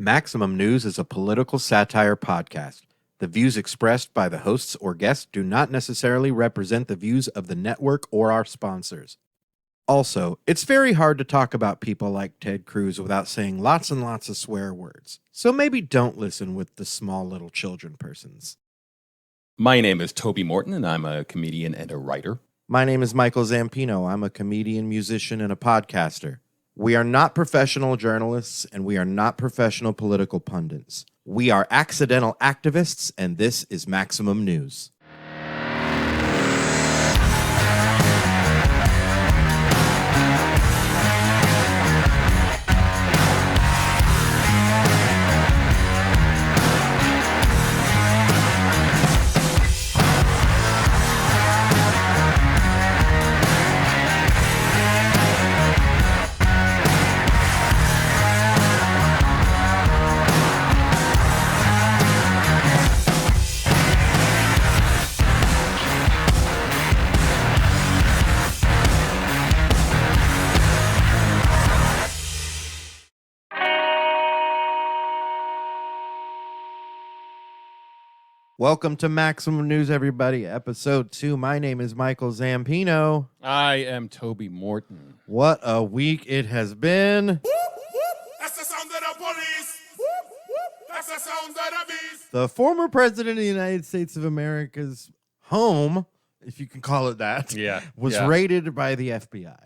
Maximum News is a political satire podcast. The views expressed by the hosts or guests do not necessarily represent the views of the network or our sponsors. Also, it's very hard to talk about people like Ted Cruz without saying lots and lots of swear words. So maybe don't listen with the small little children persons. My name is Toby Morton, and I'm a comedian and a writer. My name is Michael Zampino. I'm a comedian, musician, and a podcaster. We are not professional journalists, and we are not professional political pundits. We are accidental activists, and this is Maximum News. Welcome to Maximum News, everybody. Episode 2. My name is Michael Zampino. I am Toby Morton. What a week it has been. That's the sound of the police. That's the sound of the beast. The former president of the United States of America's home, if you can call it that, was raided by the FBI.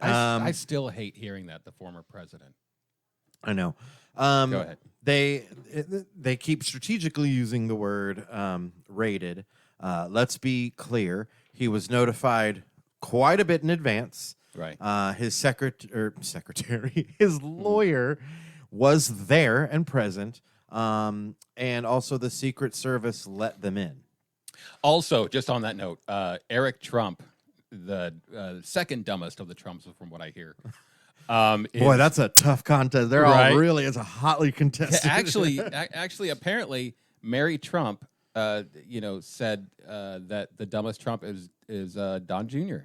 I still hate hearing that, the former president. I know. Go ahead. They keep strategically using the word raided. Let's be clear. He was notified quite a bit in advance. Right. His secretary, his lawyer was there and present. And also the Secret Service let them in. Also, just on that note, Eric Trump, the second dumbest of the Trumps, from what I hear. Boy, that's a tough contest. They're all really, it's a hotly contested. Actually, apparently, Mary Trump, said that the dumbest Trump is Don Jr.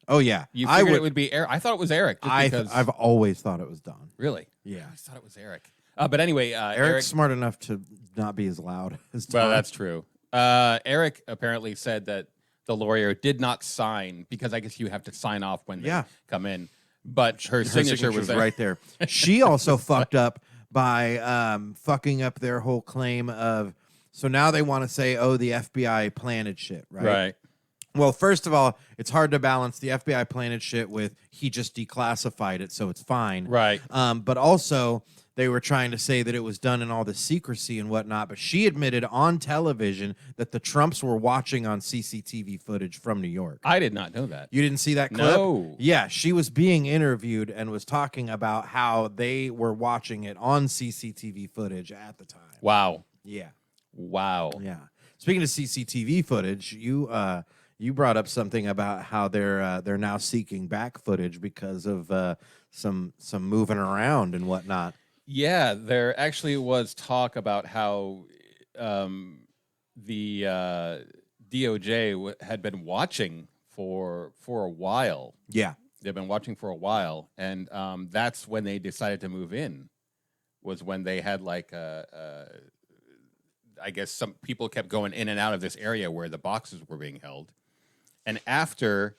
Oh yeah, you figured it would be Eric. I thought it was Eric. I've always thought it was Don. Really? Yeah, I thought it was Eric. But anyway, Eric's smart enough to not be as loud as Don. Well, that's true. Eric apparently said that the lawyer did not sign because I guess you have to sign off when they come in. But her signature was there. Right there. She also fucked up by fucking up their whole claim of, so now they want to say, oh, the FBI planted shit, right? Right. Well, first of all, it's hard to balance the FBI planted shit with he just declassified it, so it's fine. Right. But also, they were trying to say that it was done in all the secrecy and whatnot, but she admitted on television that the Trumps were watching on CCTV footage from New York. I did not know that. You didn't see that clip? No. Yeah, she was being interviewed and was talking about how they were watching it on CCTV footage at the time. Wow. Yeah. Wow. Yeah. Speaking of CCTV footage, you brought up something about how they're now seeking back footage because of some moving around and whatnot. Yeah, there actually was talk about how the DOJ had been watching for a while. Yeah. They've been watching for a while, and that's when they decided to move in, was when they had I guess some people kept going in and out of this area where the boxes were being held. And after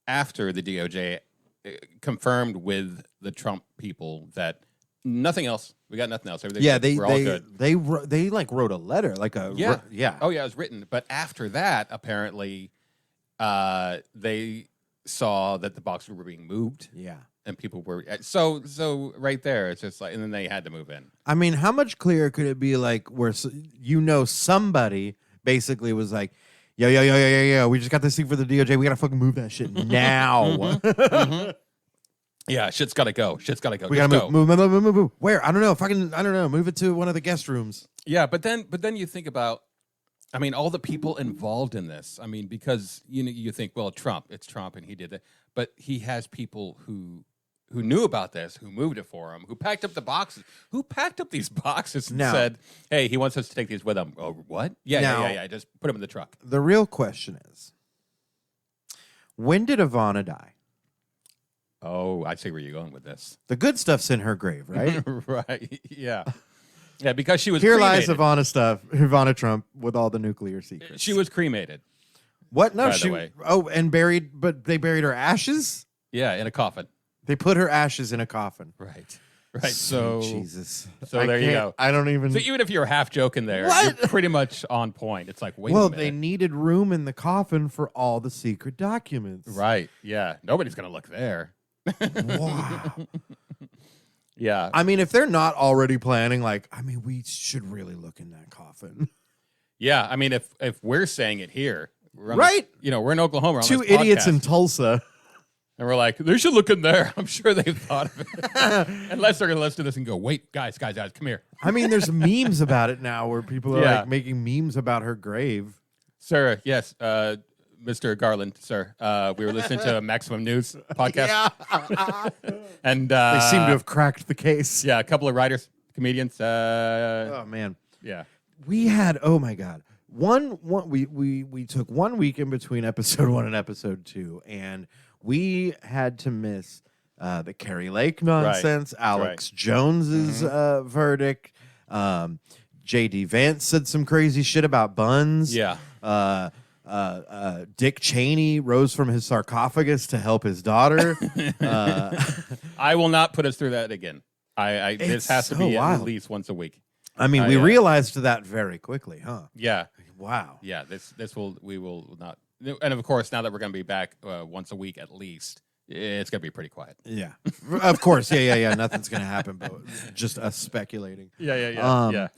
the DOJ confirmed with the Trump people that nothing else. We got nothing else. Everything. Yeah, we're all good. They wrote a letter, yeah. Oh yeah, it was written. But after that, apparently, they saw that the boxes were being moved. Yeah, and people were so right there. It's just like, and then they had to move in. I mean, how much clearer could it be? Like where somebody basically was like, yo, we just got this thing for the DOJ. We gotta fucking move that shit now. Mm-hmm. Yeah, shit's gotta go. We gotta move. Where? I don't know. Move it to one of the guest rooms. Yeah, but then you think about, I mean, all the people involved in this. I mean, because you think, well, it's Trump, and he did it, but he has people who knew about this, who moved it for him, who packed up the boxes, who packed up these boxes and said, hey, he wants us to take these with him. Oh, what? Yeah. Just put them in the truck. The real question is, when did Ivana die? Oh, I see where you're going with this. The good stuff's in her grave, right? Right. Yeah. Yeah, because she was Here cremated. lies Ivana Trump with all the nuclear secrets. She was cremated. What? No, by the way. Oh, and buried, but they buried her ashes? Yeah, in a coffin. They put her ashes in a coffin. Right. Right. So Jesus. So there you go. I don't even. So even if you're half joking there, What? you're pretty much on point. It's like, wait a Well, minute. they needed room in the coffin for all the secret documents. Right. Yeah. Nobody's going to look there. Wow. Yeah. I mean, if they're not already planning, we should really look in that coffin. Yeah. I mean, if we're saying it here, we're on Right. we're in Oklahoma. On Two this idiots podcast, in Tulsa. and we're like, they should look in there. I'm sure they've thought of it. Unless they're going to listen to this and go, wait, guys, come here. I mean, there's memes about it now where people are Yeah. making memes about her grave. Sir, yes, Mr. Garland, sir. We were listening to a Maximum News podcast. And They seem to have cracked the case. yeah, a couple of writers, comedians. Oh man. Yeah. We had, oh my God. We took 1 week in between episode 1 and episode 2, and we had to miss the Carrie Lake nonsense, Alex Jones's verdict. J.D. Vance said some crazy shit about buns. Yeah. Dick Cheney rose from his sarcophagus to help his daughter. I will not put us through that again. This It's has to so be at wild. least once a week. I mean, we yeah. realized that very quickly, huh? Yeah. Wow. Yeah. We will not. And of course, now that we're going to be back once a week at least, it's going to be pretty quiet. Yeah. Of course. Yeah. Nothing's going to happen, but just us speculating. Yeah.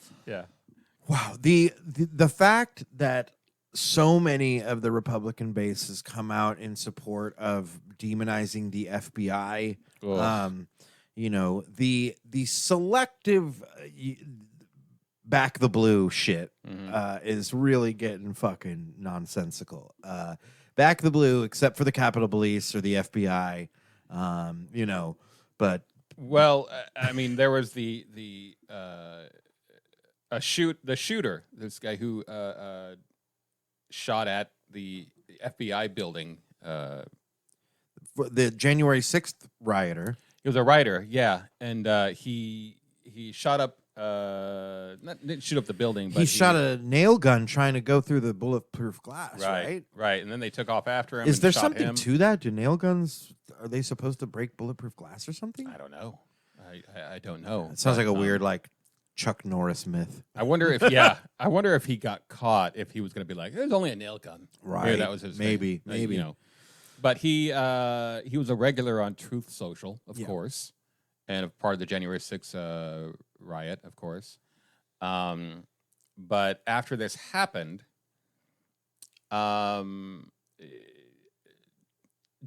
Wow. The fact that so many of the Republican base has come out in support of demonizing the FBI, Ugh. the selective back the blue shit is really getting fucking nonsensical. Back the blue, except for the Capitol Police or the FBI, but Well, I mean, there was the shooter, this guy who shot at the FBI building. for the January 6th rioter. He was a writer, yeah, and he shot up. Didn't shoot up the building, but He shot a nail gun trying to go through the bulletproof glass, right? Right, and then they took off after him. Is and there shot something him. to that? Do nail guns, are they supposed to break bulletproof glass or something? I don't know. I don't know. It sounds like a But, weird, Chuck Norris myth. I wonder if I wonder if he got caught, if he was going to be like, "There's only a nail gun." Right. that was his Maybe, thing. maybe. But he was a regular on Truth Social, of Yeah. course, and a part of the January 6th riot, of course. But after this happened,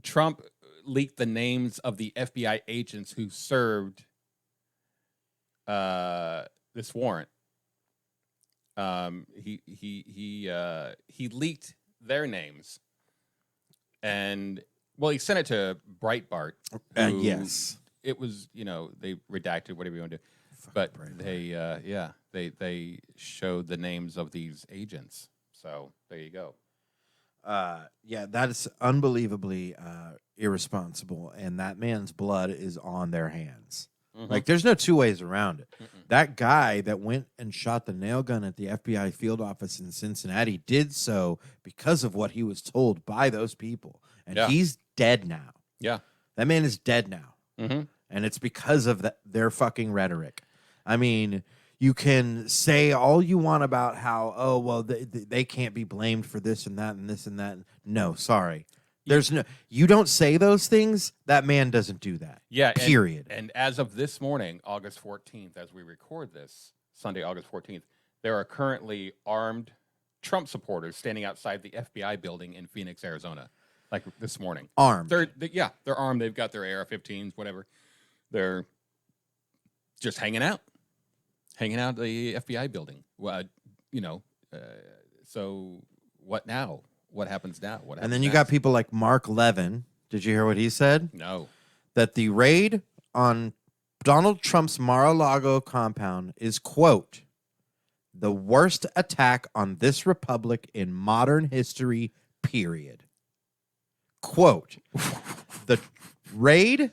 Trump leaked the names of the FBI agents who served this warrant. He leaked their names, and he sent it to Breitbart. who- Yes. it was they redacted whatever you want to do, but they showed the names of these agents. So there you go. Yeah, that is unbelievably irresponsible, and that man's blood is on their hands. Mhm. There's no two ways around it. Mm-mm. That guy that went and shot the nail gun at the FBI field office in Cincinnati did so because of what he was told by those people. And Yeah. he's dead now. Yeah. That man is dead now. Mm-hmm. And it's because of their fucking rhetoric. I mean, you can say all you want about how, they can't be blamed for this and that and this and that. No, sorry. You don't say those things. That man doesn't do that. Yeah. Period. And as of this morning, August 14th, as we record this, Sunday, August 14th, there are currently armed Trump supporters standing outside the FBI building in Phoenix, Arizona, this morning. Armed. They're armed. They've got their AR-15s, whatever. They're just hanging out at the FBI building. Well, so what now? What happens now? And then you got people like Mark Levin. Did you hear what he said? No. That the raid on Donald Trump's Mar-a-Lago compound is, quote, the worst attack on this republic in modern history, period. Quote, Raid.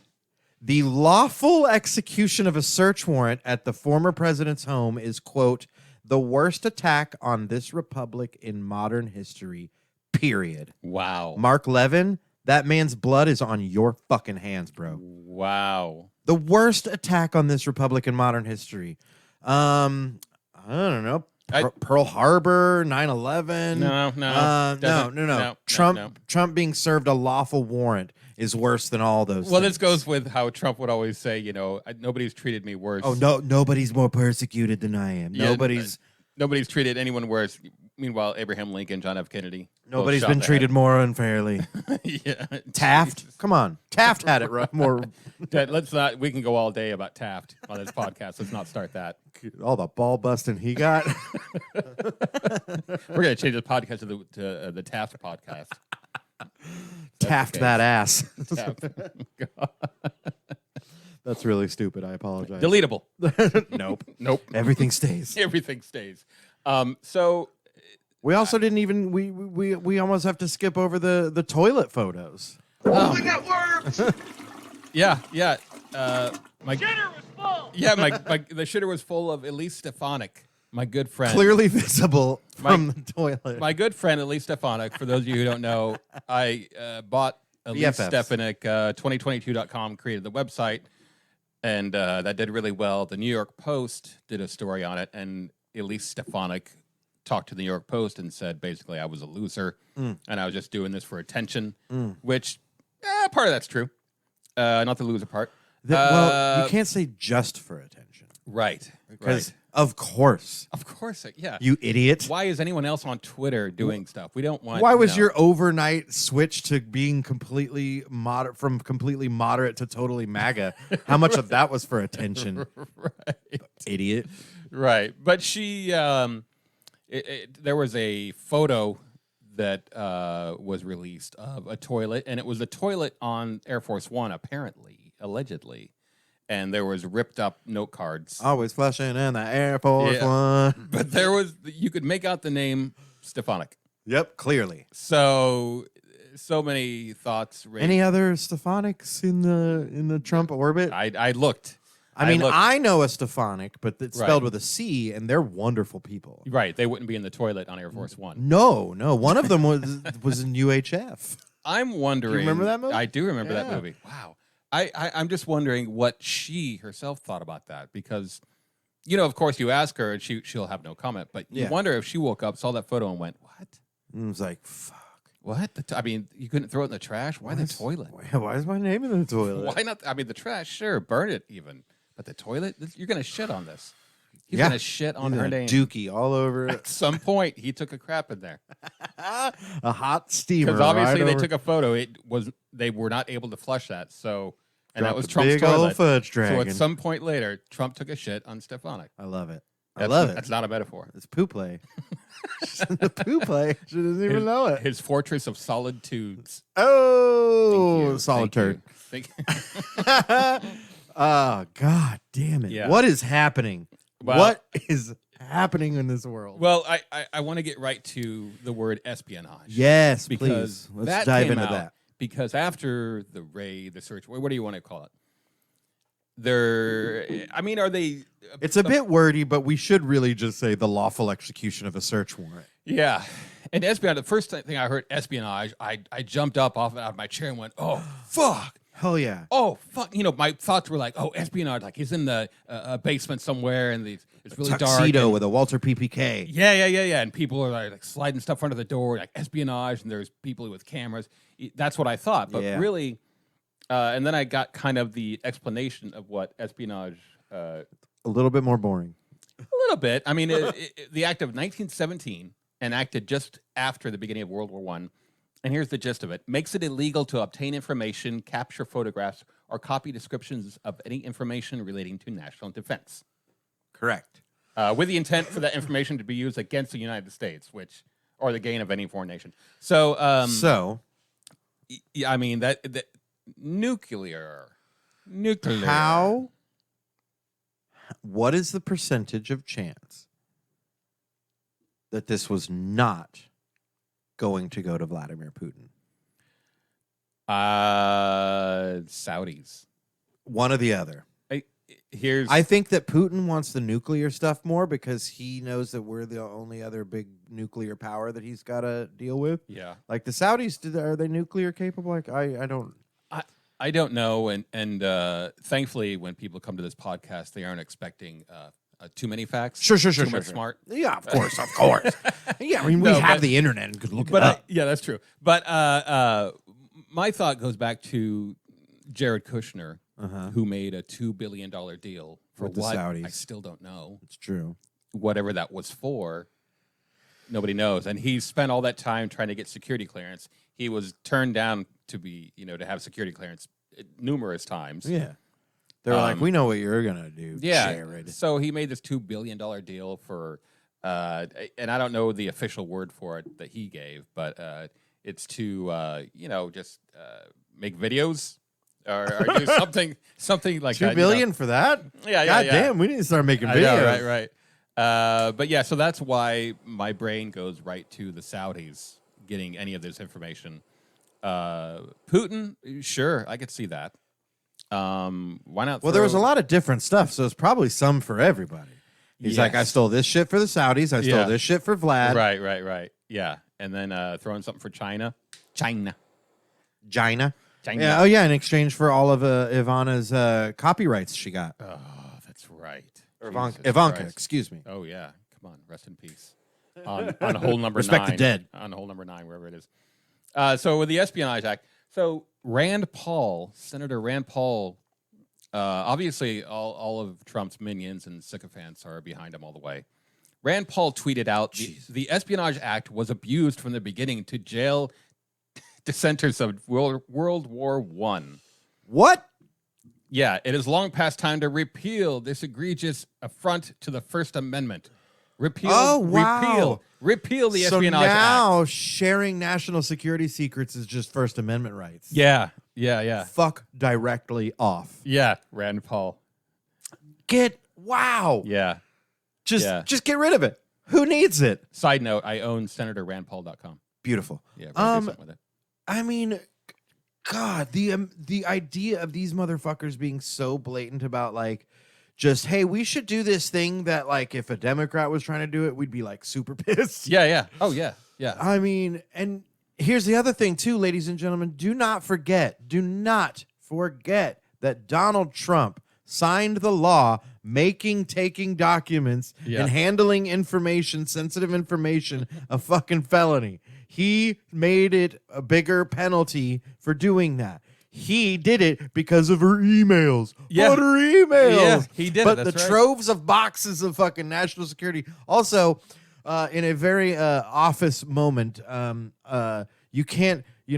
The lawful execution of a search warrant at the former president's home is, quote, the worst attack on this republic in modern history, period. Wow. Mark Levin, that man's blood is on your fucking hands, bro. Wow. The worst attack on this republic in modern history. I don't know. Pearl Harbor, 9/11. No. Trump being served a lawful warrant is worse than all those Well, things. this goes with how Trump would always say, nobody's treated me worse. Oh, no, nobody's more persecuted than I am. Yeah, Nobody's treated anyone worse. Meanwhile, Abraham Lincoln, John F. Kennedy. Nobody's been treated more unfairly. Yeah. Taft, Jesus. come on. Taft had it right more. Let's not. We can go all day about Taft on this podcast. Let's not start that. All the ball busting he got. We're gonna change the podcast to the Taft podcast. Taft that ass. Taft. That's really stupid. I apologize. Deletable. Nope. Everything stays. Everything stays. So we also didn't even we almost have to skip over the toilet photos. Yeah. My shitter was full. Yeah, the shitter was full of Elise Stefanik, my good friend. Clearly visible from the toilet. My good friend Elise Stefanik. For those of you who don't know, I bought Elise Stefanik. 2022.com created the website, and that did really well. The New York Post did a story on it, and Elise Stefanik talked to the New York Post and said basically I was a loser and I was just doing this for attention, which part of that's true. Not the loser part. Well, you can't say just for attention. Right. Because of course. Yeah. You idiot. Why is anyone else on Twitter doing stuff? We don't want. Why was your overnight switch to being completely moderate to totally MAGA? How much of that was for attention? Right. Idiot. Right. But she there was a photo that was released of a toilet, and it was a toilet on Air Force One, allegedly. And there was ripped up note cards. Always flushing in the Air Force One. But you could make out the name Stefanik. Yep, clearly. So many thoughts. Any other Stephanics in the Trump orbit? I looked. I know a Stefanik, but it's spelled with a C, and they're wonderful people. Right, they wouldn't be in the toilet on Air Force One. No, one of them was in UHF. I'm wondering. Do you remember that movie? I do remember that movie. Wow. I'm just wondering what she herself thought about that, because, of course, you ask her and she'll have no comment, but you wonder if she woke up, saw that photo, and went, "What?" And was like, "Fuck." What? You couldn't throw it in the trash? Why the toilet? Why is my name in the toilet? Why not? The trash, sure, burn it even. But the toilet? You're going to shit on this. He's going to shit on her name. Dookie all over it. At some point, he took a crap in there. A hot steamer. Because obviously they took a photo. They were not able to flush that. And that was Trump's big toilet. Old fudge dragon. So at some point later, Trump took a shit on Stefanik. I love it. That's not a metaphor. It's poo play. The poo play. She doesn't even know it. His fortress of solid tudes. Oh, solid turd. Thank you. Oh, God damn it. Yeah. What is happening? What is happening in this world? Well, I want to get right to the word espionage. Yes, because please. Let's dive into that. Because after the raid, the search, what do you want to call it? Are they... It's a bit wordy, but we should really just say the lawful execution of a search warrant. Yeah. And espionage, the first thing I heard espionage, I jumped up out of my chair and went, oh, fuck. Hell yeah. Oh, fuck. My thoughts were like, oh, espionage, like he's in the basement somewhere and it's really dark. Tuxedo with a Walter PPK. Yeah. And people are like sliding stuff under the door, like espionage, and there's people with cameras. That's what I thought. But really, and then I got kind of the explanation of what espionage... a little bit more boring. A little bit. The act of 1917, enacted just after the beginning of World War I, and here's the gist of it, makes it illegal to obtain information, capture photographs, or copy descriptions of any information relating to national defense. Correct. With the intent for that information to be used against the United States, or the gain of any foreign nation. So, that nuclear. How? What is the percentage of chance that this was not going to go to Vladimir Putin? Saudis. One or the other. I think that Putin wants the nuclear stuff more because he knows that we're the only other big nuclear power that he's got to deal with. Yeah. Like the Saudis, are they nuclear capable? Like I don't. I don't know, and thankfully, when people come to this podcast, they aren't expecting too many facts. Sure. Too much smart. Yeah, of course. Yeah, I mean, we have the internet and could look it up. Yeah, that's true. But my thought goes back to Jared Kushner, who made a $2 billion deal for with the what? Saudis. I still don't know. It's true. Whatever that was for, nobody knows. And he spent all that time trying to get security clearance. He was turned down to be, to have security clearance numerous times. Yeah. They're like, we know what you're going to do, Jared. So he made this $2 billion deal for, and I don't know the official word for it that he gave, but it's to, just make videos or do something like that. $2 billion for that? Yeah, God damn, we need to start making videos. Know, right. But yeah, so that's why my brain goes right to the Saudis getting any of this information. Putin, sure, I could see that. Why not? Well, there was a lot of different stuff, so it's probably some for everybody. He's like, I stole this shit for the Saudis. I stole this shit for Vlad. Right. Yeah, and then throwing something for China. Yeah. Oh, yeah, in exchange for all of Ivana's copyrights she got. Oh, that's right. Or Ivanka, excuse me. Oh, yeah. Come on, rest in peace. On hole number 9. Respect the dead. On hole number 9, wherever it is. So with the Espionage Act, so Senator Rand Paul, obviously all of Trump's minions and sycophants are behind him all the way. Rand Paul tweeted out, the Espionage Act was abused from the beginning to jail dissenters of World War I. What? Yeah, it is long past time to repeal this egregious affront to the First Amendment. Repeal the Espionage Act. So now sharing national security secrets is just First Amendment rights. Yeah. Fuck directly off. Yeah, Rand Paul. Wow. Yeah. Just get rid of it. Who needs it? Side note, I own SenatorRandPaul.com. Beautiful. Yeah, we're gonna do something with it. I mean, God, the idea of these motherfuckers being so blatant about like, just, hey, we should do this thing that like if a Democrat was trying to do it, we'd be like super pissed. Yeah. Oh, yeah. I mean, and here's the other thing too, ladies and gentlemen. Do not forget that Donald Trump signed the law taking documents and handling information, sensitive information, a fucking felony. He made it a bigger penalty for doing that. He did it because of her emails. Yeah. What her emails? Yeah, he did but it. the That's right. troves of boxes of fucking national security. Also, in a very office moment, you can't, do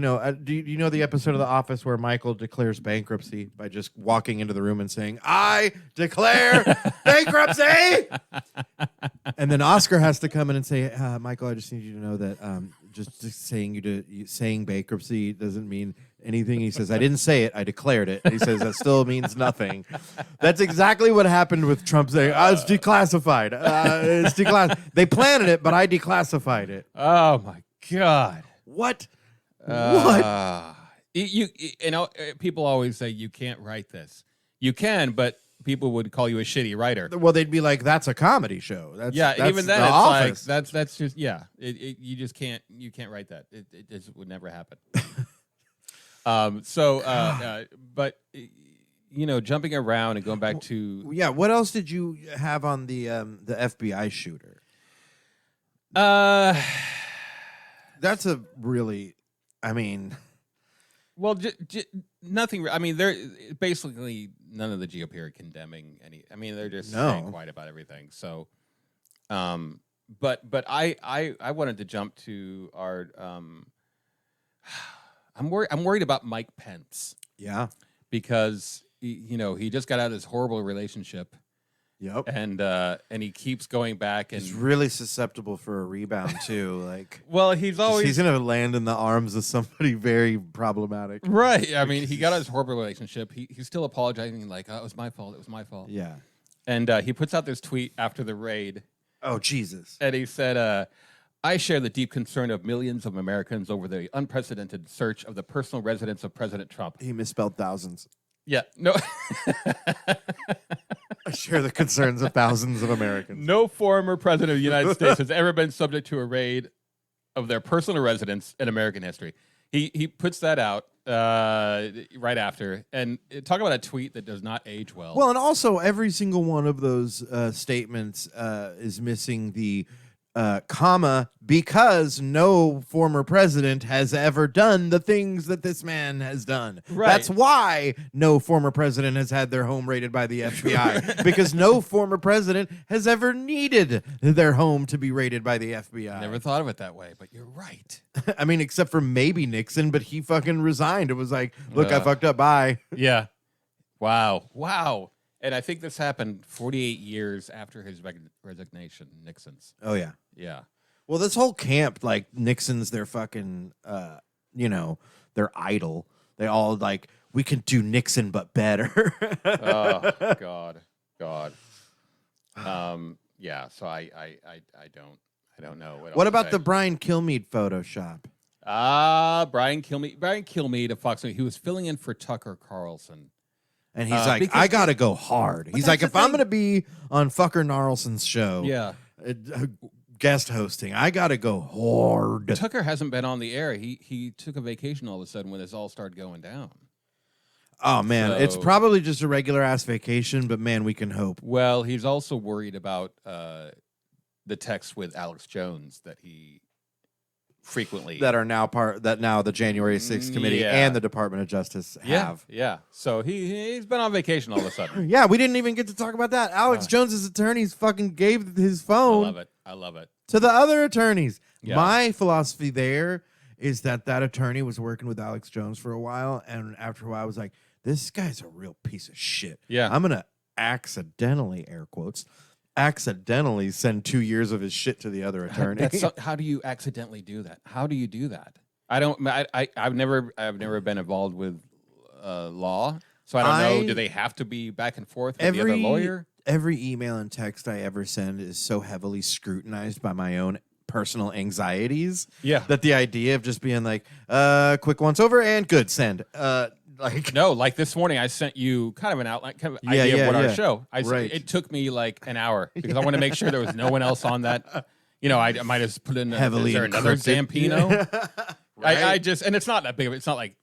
you know the episode of The Office where Michael declares bankruptcy by just walking into the room and saying, I declare bankruptcy? And then Oscar has to come in and say, Michael, I just need you to know that just saying bankruptcy doesn't mean anything. He says, I didn't say it, I declared it. And he says, that still means nothing. That's exactly what happened with Trump saying, it's declassified. It's declassified. They planted it, but I declassified it. Oh, my God. What? People always say you can't write this. You can, but people would call you a shitty writer. Well, they'd be like, "That's a comedy show." That's even then, The it's Office. like that's just you just can't write that. It just would never happen. But jumping around and going back to what else did you have on the FBI shooter? That's a really, well, nothing. I mean, they're basically none of the GOP are condemning any. I mean, they're just saying quiet about everything. So, but I wanted to jump to our. I'm worried about Mike Pence. Yeah, because he just got out of this horrible relationship. Yep. And he keeps going back, and he's really susceptible for a rebound too. Like, well, he's gonna land in the arms of somebody very problematic. Right. I mean, he got out of his horrible relationship. He's still apologizing, like, oh, it was my fault. It was my fault. Yeah. And he puts out this tweet after the raid. Oh, Jesus. And he said, I share the deep concern of millions of Americans over the unprecedented search of the personal residence of President Trump. He misspelled thousands. Yeah, no. I share the concerns of thousands of Americans. No former president of the United States has ever been subject to a raid of their personal residence in American history. He puts that out right after, and talk about a tweet that does not age well. Well, and also every single one of those statements is missing the comma, because no former president has ever done the things that this man has done. Right. That's why no former president has had their home raided by the FBI, because no former president has ever needed their home to be raided by the FBI. Never thought of it that way, but you're right. I mean, except for maybe Nixon, but he fucking resigned. It was like, look, I fucked up. Bye. Yeah. Wow. And I think this happened 48 years after his resignation, Nixon's. Oh, yeah. Yeah. Well, this whole camp, like Nixon's their fucking, their idol. They all like, we can do Nixon but better. Oh God. Yeah. So I don't know. What about the Brian Kilmeade Photoshop? Brian Kilmeade of Fox News. He was filling in for Tucker Carlson. And he's like, I gotta go hard. He's like, if I'm gonna be on fucker Gnarlson's show, Yeah. Guest hosting, I gotta go hard. Tucker hasn't been on the air. He took a vacation all of a sudden when this all started going down. Oh man, it's So- probably just a regular ass vacation, but man, we can hope. Well, he's also worried about the texts with Alex Jones that he frequently That are now the January 6th committee Yeah. and the Department of Justice have. Yeah. So he's been on vacation all of a sudden. Yeah, we didn't even get to talk about that. Alex Jones's attorneys fucking gave his phone I love it. to the other attorneys. Yeah. My philosophy there is that attorney was working with Alex Jones for a while, and after a while I was like, this guy's a real piece of shit. Yeah. I'm gonna accidentally, air quotes, send 2 years of his shit to the other attorney. How do you accidentally do that? How do you do that? I've never been involved with law, so I don't know. Do they have to be back and forth with the other lawyer? Every email and text I ever send is so heavily scrutinized by my own personal anxieties. Yeah. That the idea of just being like, quick once over and good, send. Like this morning, I sent you kind of an outline, kind of idea of what our show. It took me like an hour because I want to make sure there was no one else on that. I might have put in Heavily is there another encrypted. Zampino? Right. I just, and it's not that big of it's not like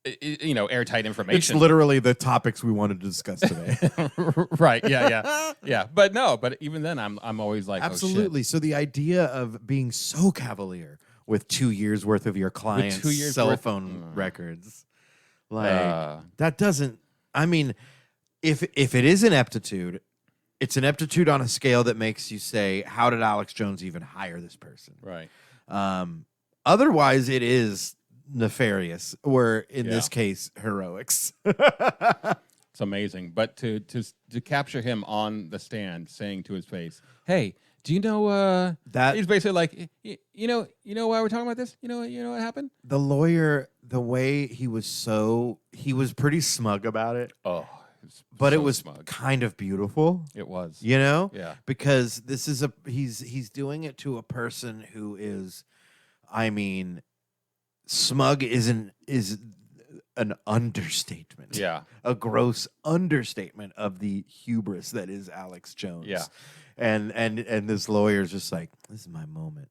airtight information. It's literally the topics we wanted to discuss today. Right. Yeah. But even then, I'm always like, Absolutely. Oh, shit. So the idea of being so cavalier with 2 years worth of your client's 2 years cell worth- phone records, that doesn't. I mean, if it is ineptitude, it's ineptitude on a scale that makes you say, how did Alex Jones even hire this person? Right. Otherwise, it is nefarious, or in this case, heroics. It's amazing. But to capture him on the stand saying to his face, hey, do you know That- he's basically like, you know why we're talking about this? You know what happened? The lawyer, the way he was pretty smug about it, but so it was smug. kind of beautiful. It was. Yeah. Because this is he's doing it to a person who is, I mean, smug is an understatement. Yeah. A gross understatement of the hubris that is Alex Jones. Yeah. And this lawyer's just like, this is my moment.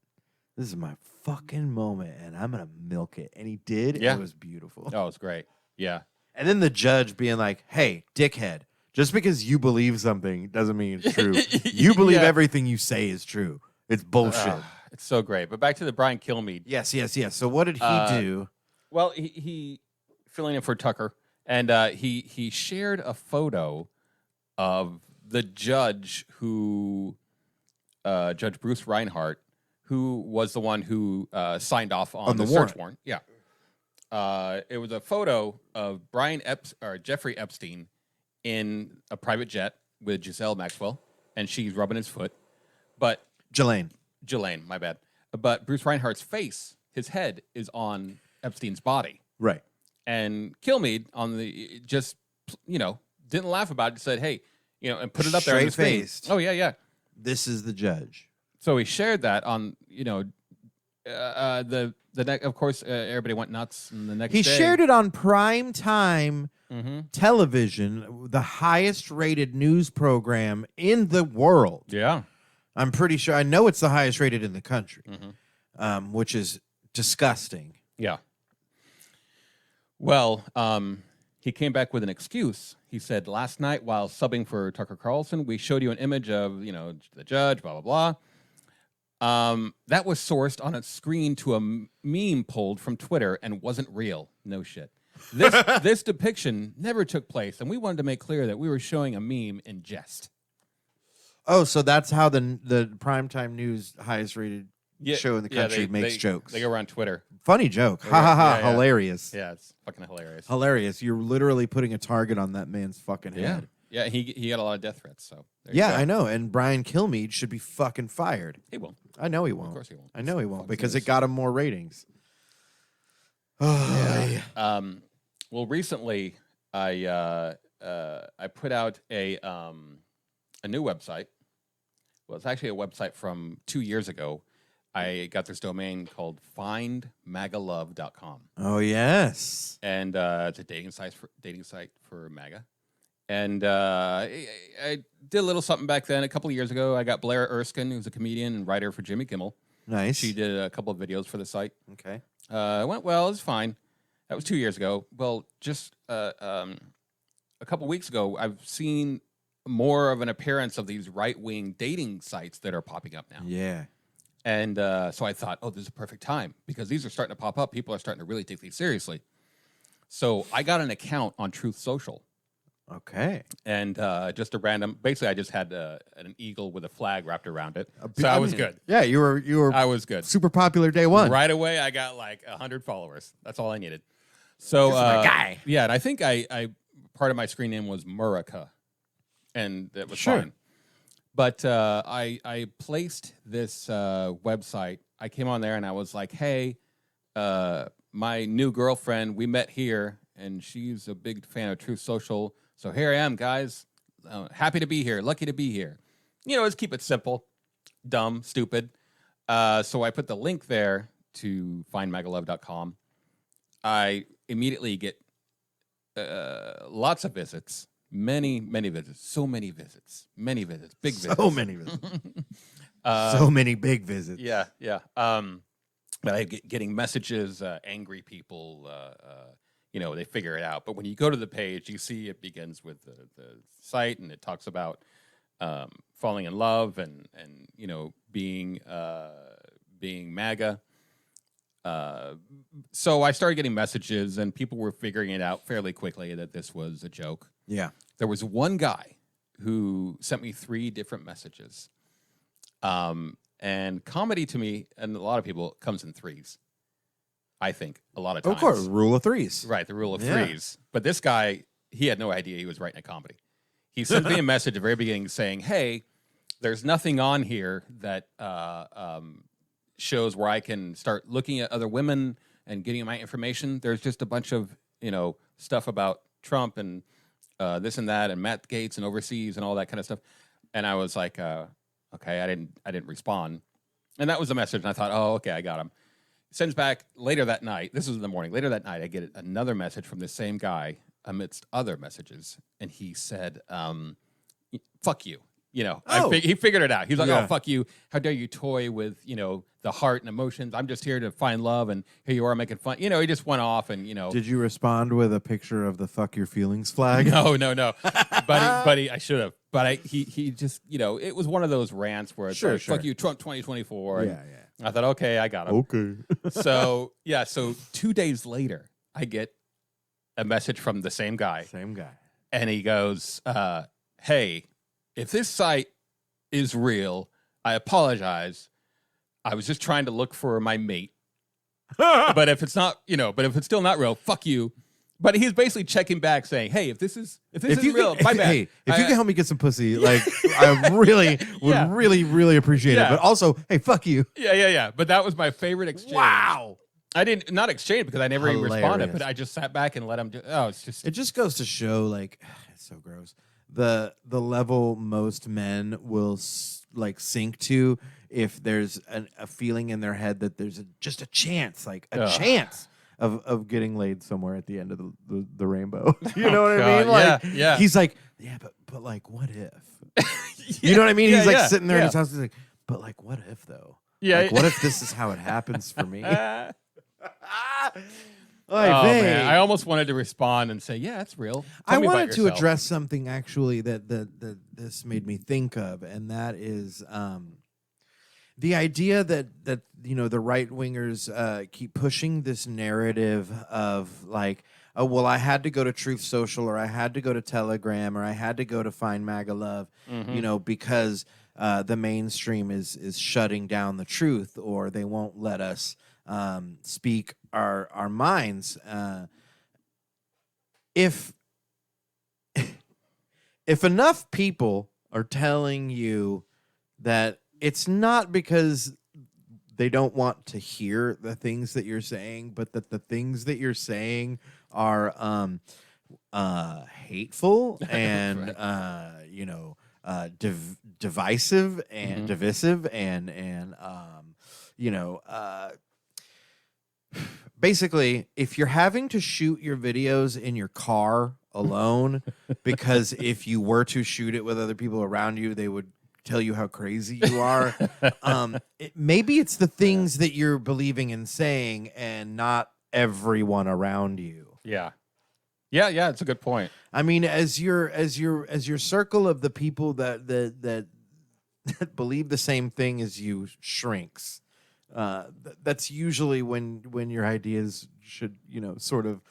This is my fucking moment, and I'm gonna milk it. And he did. Yeah. And it was beautiful. Oh, it's great. Yeah. And then the judge being like, hey, dickhead, just because you believe something doesn't mean it's true. You believe Yeah. everything you say is true. It's bullshit. It's so great. But back to the Brian Kilmeade. Yes. So what did he do? Well, he filling in for Tucker, and he shared a photo of the judge who, Judge Bruce Reinhardt, who was the one who signed off on the search warrant. Yeah. It was a photo of Jeffrey Epstein in a private jet with Giselle Maxwell, and she's rubbing his foot. But Ghislaine, my bad. But Bruce Reinhardt's face, his head, is on Epstein's body. Right. And Kilmeade didn't laugh about it. Said, "Hey, and put it up there on the screen." Straight-faced. Oh yeah. This is the judge. So he shared that on of course, everybody went nuts. And the next He day, shared it on prime time Mhm. television, the highest rated news program in the world. Yeah. I'm pretty sure. I know it's the highest rated in the country, Mhm. which is disgusting. Yeah. Well, he came back with an excuse. He said, last night while subbing for Tucker Carlson, we showed you an image of, the judge, blah, blah, blah. That was sourced on a screen to a meme pulled from Twitter and wasn't real. No shit. This depiction never took place, and we wanted to make clear that we were showing a meme in jest. Oh, so that's how the primetime news highest rated show in the country makes jokes. They go around Twitter. Funny joke. Ha ha ha. Hilarious. Yeah, it's fucking hilarious. Hilarious. You're literally putting a target on that man's fucking head. Yeah, he got a lot of death threats. So yeah, I know. And Brian Kilmeade should be fucking fired. He won't. I know he won't. Of course he won't. I know he won't because it got him more ratings. Yeah. Well, recently I put out a new website. Well, it's actually a website from 2 years ago. I got this domain called findmagalove.com. Oh yes, and it's a dating site for MAGA. And I did a little something back then. A couple of years ago, I got Blair Erskine, who's a comedian and writer for Jimmy Kimmel. Nice. She did a couple of videos for the site. Okay. It went well. It was fine. That was 2 years ago. Well, just a couple weeks ago, I've seen more of an appearance of these right-wing dating sites that are popping up now. Yeah. And so I thought, this is a perfect time because these are starting to pop up. People are starting to really take these seriously. So I got an account on Truth Social. Okay. And just a random, basically I just had an eagle with a flag wrapped around it. So I was good. Yeah, you were I was good. Super popular day one. Right away, I got like 100 followers. That's all I needed. So, my guy. Yeah, and I think I part of my screen name was Murica. And that was fine. But I placed this website. I came on there and I was like, hey, my new girlfriend, we met here, and she's a big fan of Truth Social. So here I am, guys. Happy to be here. Lucky to be here. Let's keep it simple, dumb, stupid. So I put the link there to findmagalove.com. I immediately get lots of visits. Many visits. So many visits. Many visits. Big visits. So many visits. So many big visits. Yeah. But I'm getting messages, angry people, they figure it out. But when you go to the page, you see it begins with the site, and it talks about falling in love and being MAGA. So I started getting messages, and people were figuring it out fairly quickly that this was a joke. Yeah. There was one guy who sent me 3 different messages. And comedy to me, and a lot of people, comes in threes. I think a lot of times. Of course, rule of threes. Right, the rule of threes. But this guy, he had no idea he was writing a comedy. He sent me a message at the very beginning saying, hey, there's nothing on here that shows where I can start looking at other women and getting my information. There's just a bunch of, stuff about Trump and this and that and Matt Gaetz and overseas and all that kind of stuff. And I was like, okay, I didn't respond. And that was the message. And I thought, okay, I got him. Sends back later that night. This was in the morning. Later that night, I get another message from the same guy amidst other messages. And he said, fuck you. He figured it out. He's like, oh, fuck you. How dare you toy with, the heart and emotions. I'm just here to find love. And here you are making fun. He just went off and, Did you respond with a picture of the fuck your feelings flag? No. Buddy, I should have. But he just, it was one of those rants where it's like, fuck you, Trump 2024. Yeah. I thought, okay, I got him. Okay. So 2 days later, I get a message from the same guy. And he goes, hey, if this site is real, I apologize. I was just trying to look for my mate. But if it's not, but if it's still not real, fuck you. But he's basically checking back saying, hey, if this is real, my bad. Hey, if you can help me get some pussy, like I really would really appreciate it. But also, hey, fuck you. Yeah. But that was my favorite exchange. Wow. I didn't not exchange because I never even responded, but I just sat back and let him do. It just goes to show, like, it's so gross. The level most men will like sink to if there's a feeling in their head that there's just a chance, like a chance of getting laid somewhere at the end of the rainbow. You know what I mean? Like, yeah. He's like, yeah, but like, what if? You know what I mean? He's like sitting there in his house. He's like, but like, what if though? Yeah. Like, what if this is how it happens for me? Man, I almost wanted to respond and say, yeah, that's real. I wanted to address something actually that this made me think of, and that is the idea that the right wingers keep pushing this narrative of like, oh well, I had to go to Truth Social, or I had to go to Telegram, or I had to go to Find MAGA Love, because the mainstream is shutting down the truth, or they won't let us speak our minds. If enough people are telling you that it's not because they don't want to hear the things that you're saying, but that the things that you're saying are hateful and divisive and divisive and basically, if you're having to shoot your videos in your car alone, because if you were to shoot it with other people around you, they would tell you how crazy you are. Maybe it's the things that you're believing and saying, and not everyone around you. Yeah, it's a good point. I mean, as your circle of the people that believe the same thing as you shrinks. That's usually when your ideas should, sort of,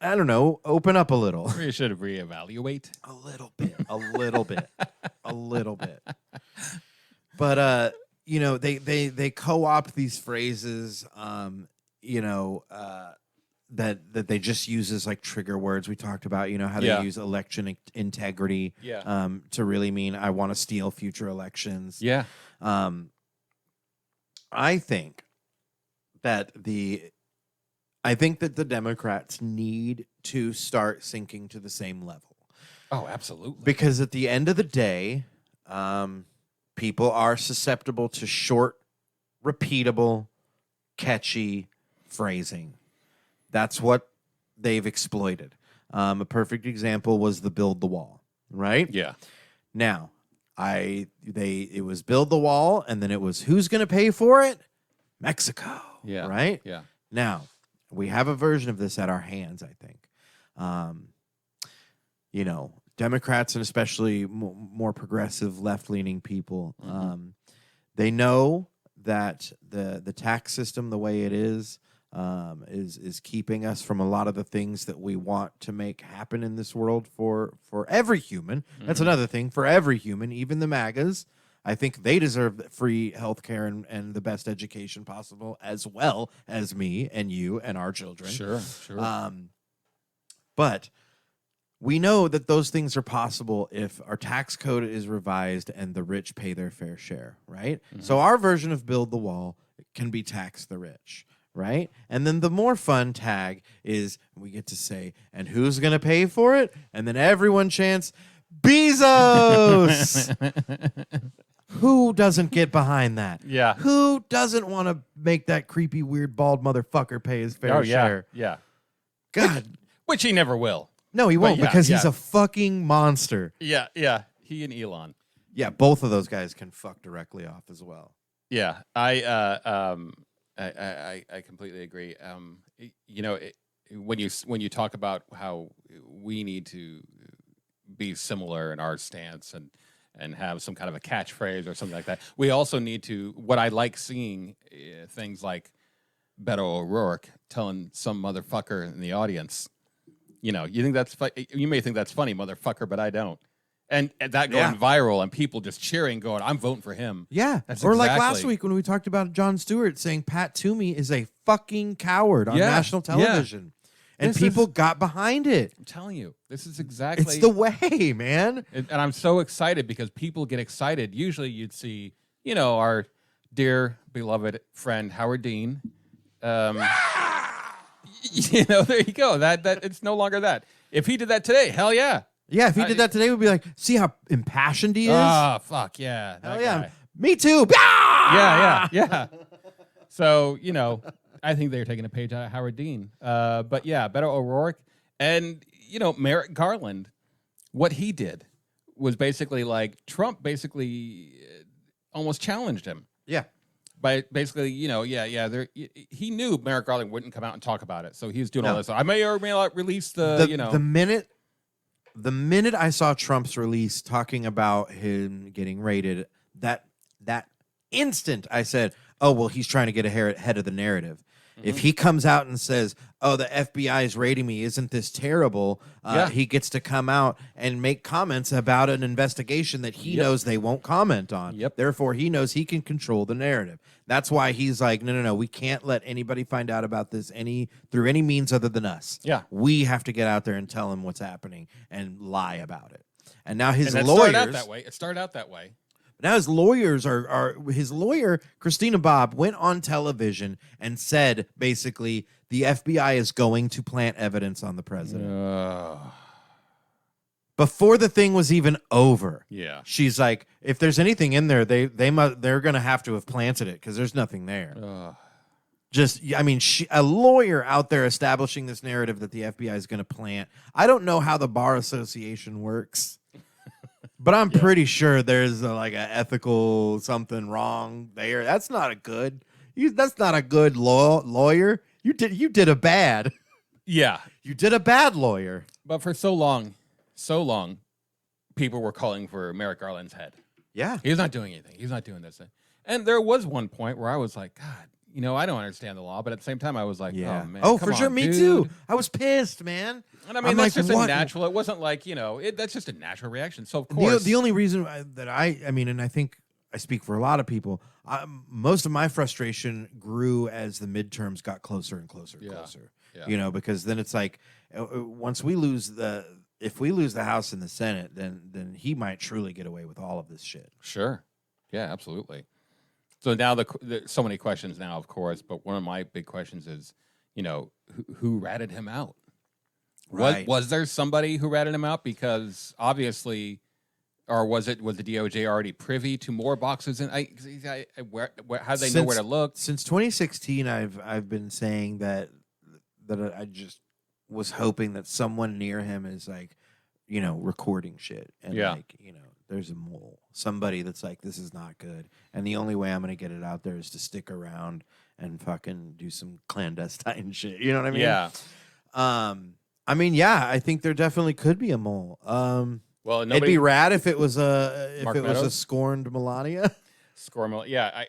I don't know, open up a little. You should reevaluate a little bit. But they co-opt these phrases, that they just use as like trigger words. We talked about, how they use election integrity, to really mean I want to steal future elections. Yeah. I think that the Democrats need to start sinking to the same level. Oh, absolutely. Because at the end of the day, people are susceptible to short, repeatable, catchy phrasing. That's what they've exploited. A perfect example was the build the wall, right? Yeah. Now, it was build the wall, and then it was who's going to pay for it? Mexico. Yeah. Right? Yeah. Now, we have a version of this at our hands, I think. Democrats and especially more progressive left-leaning people, they know that the tax system, the way it is keeping us from a lot of the things that we want to make happen in this world for every human. That's another thing, for every human, even the MAGAs. I think they deserve free healthcare and the best education possible, as well as me and you and our children. Sure. But we know that those things are possible if our tax code is revised and the rich pay their fair share, right? So our version of Build the Wall can be tax the rich. Right? And then the more fun tag is we get to say, and who's going to pay for it? And then everyone chants, Bezos! Who doesn't get behind that? Yeah. Who doesn't want to make that creepy, weird, bald motherfucker pay his fair share? Yeah. God. Which he never will. No, he won't, because he's a fucking monster. Yeah. He and Elon. Yeah, both of those guys can fuck directly off as well. Yeah. I completely agree. When you talk about how we need to be similar in our stance and have some kind of a catchphrase or something like that, we also need to. What I like seeing things like Beto O'Rourke telling some motherfucker in the audience, you think that's you may think that's funny, motherfucker, but I don't. And that going viral and people just cheering, going, I'm voting for him. Yeah. Like last week when we talked about Jon Stewart saying Pat Toomey is a fucking coward on national television. Yeah. And people got behind it. I'm telling you, this is exactly. It's the way, man. And I'm so excited because people get excited. Usually you'd see, our dear, beloved friend, Howard Dean. There you go. That it's no longer that. If he did that today, hell yeah. Yeah, if he did that today, we'd be like, see how impassioned he is? Oh, fuck, yeah. Hell that yeah. guy. Me too. Yeah. So, I think they're taking a page out of Howard Dean. But yeah, Beto O'Rourke. And, Merrick Garland, what he did was basically like Trump basically almost challenged him. Yeah. By basically, he knew Merrick Garland wouldn't come out and talk about it. So he was doing all this. I may or may not release The minute I saw Trump's release talking about him getting raided, that instant I said, oh, well, he's trying to get ahead of the narrative. Mm-hmm. If he comes out and says, oh, the FBI is raiding me, isn't this terrible? He gets to come out and make comments about an investigation that he knows they won't comment on. Yep. Therefore, he knows he can control the narrative. That's why he's like, no, we can't let anybody find out about this through any means other than us. Yeah. We have to get out there and tell him what's happening and lie about it. And now his lawyers... It started out that way. Now his lawyers his lawyer, Christina Bobb, went on television and said, basically, the FBI is going to plant evidence on the president. Before the thing was even over. Yeah. She's like, if there's anything in there, they're going to have to have planted it because there's nothing there. A lawyer out there establishing this narrative that the FBI is going to plant. I don't know how the Bar Association works. But I'm pretty sure there's an ethical something wrong there. That's not a good. That's not a good lawyer. You did a bad. Yeah, you did a bad lawyer. But for so long, people were calling for Merrick Garland's head. Yeah, he's not doing anything. He's not doing this thing. And there was one point where I was like, God, I don't understand the law. But at the same time, I was like, oh man, oh for sure, me too. I was pissed, man. And I mean, that's just a natural. It wasn't like that's just a natural reaction. So of course, the only reason that and I think I speak for a lot of people. Most of my frustration grew as the midterms got closer and closer and closer. Yeah. Because then it's like once if we lose the House and the Senate, then he might truly get away with all of this shit. Sure. Yeah, absolutely. So now so many questions now, of course, but one of my big questions is, who ratted him out? Right. Was there somebody who ratted him out? Because obviously, or was the DOJ already privy to more boxes? And how do they know where to look? Since 2016, I've been saying that I just was hoping that someone near him is recording shit and there's a mole, somebody that's like, this is not good, and the only way I'm gonna get it out there is to stick around and fucking do some clandestine shit. You know what I mean? Yeah. I think there definitely could be a mole. Well, it'd be rad if it was a scorned Melania. Yeah,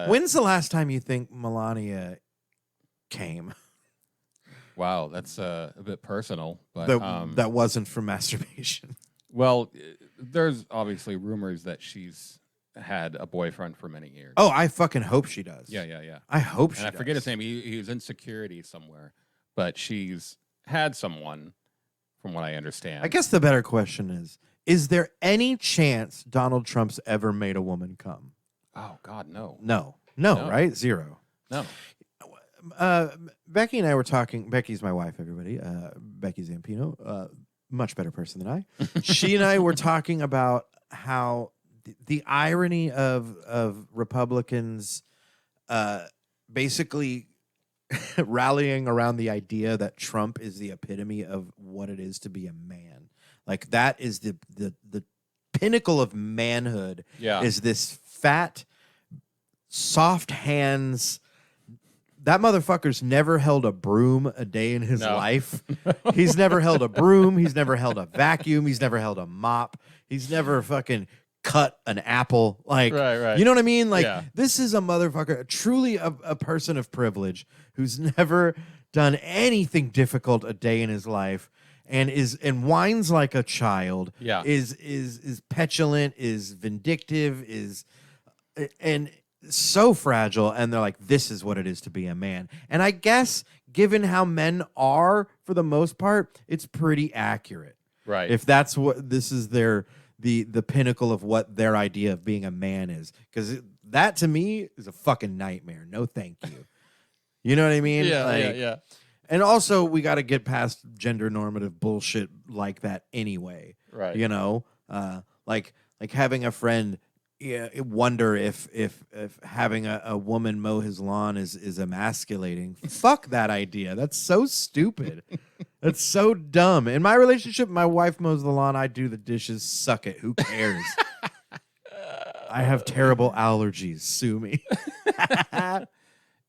When's the last time you think Melania came? Wow, that's a bit personal, but that wasn't from masturbation. Well, there's obviously rumors that she's had a boyfriend for many years. Oh, I fucking hope she does. Yeah. I hope she does. I forget his name. He was in security somewhere, but she's had someone, from what I understand. I guess the better question is there any chance Donald Trump's ever made a woman come? Oh, God, no. No, right? Zero. No. Becky and I were talking. Becky's my wife, everybody. Becky Zampino, much better person than I. She and I were talking about how the irony of Republicans basically rallying around the idea that Trump is the epitome of what it is to be a man. Like that is the pinnacle of manhood. Yeah. Is this fat, soft hands. That motherfucker's never held a broom a day in his life. He's never held a broom. He's never held a vacuum. He's never held a mop. He's never fucking cut an apple. Like, right. You know what I mean? Like, this is a motherfucker, truly a person of privilege who's never done anything difficult a day in his life and whines like a child. Yeah. Is petulant, is vindictive, and so fragile, and they're like, this is what it is to be a man. And I guess given how men are for the most part, it's pretty accurate. Right. If that's what this is the pinnacle of what their idea of being a man is. Because that to me is a fucking nightmare. No thank you. You know what I mean? Yeah. And also, we got to get past gender normative bullshit like that anyway. Right. You know, like having a friend wonder if having a woman mow his lawn is emasculating. Fuck that idea. That's so stupid. That's so dumb. In my relationship, my wife mows the lawn. I do the dishes. Suck it. Who cares? I have terrible allergies. Sue me.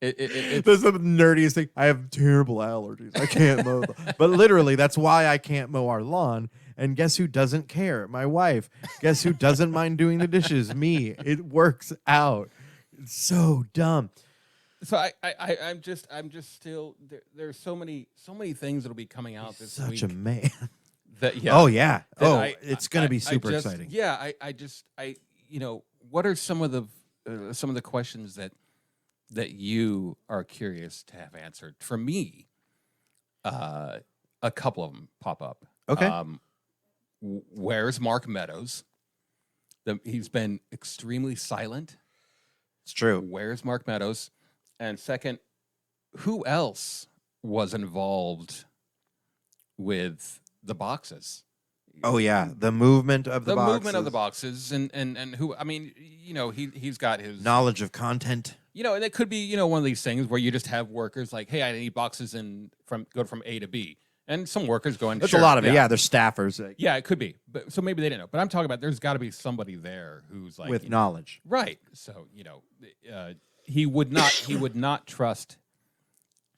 That's the nerdiest thing. I have terrible allergies. I can't mow. But literally, that's why I can't mow our lawn. And guess who doesn't care? My wife. Guess who doesn't mind doing the dishes? Me. It works out. It's so dumb. So I'm just still there's so many things that'll be coming out this week. Such a man. That, yeah. Oh yeah. That Oh, it's going to be super exciting. Yeah. I what are some of the questions that you are curious to have answered? For me, a couple of them pop up. Okay. Where's Mark Meadows? He's been extremely silent. It's true. Where's Mark Meadows? And second, who else was involved with the boxes? Oh yeah, the movement of the boxes. Movement of the boxes, and who? I mean, he's got his knowledge of content. And it could be one of these things where you just have workers like, hey, I need boxes go from A to B, and some workers going. That's sure, a lot of it. Yeah, they're staffers. Yeah, it could be, but so maybe they didn't know. But I'm talking about there's got to be somebody there who's like with knowledge, right? So he would not trust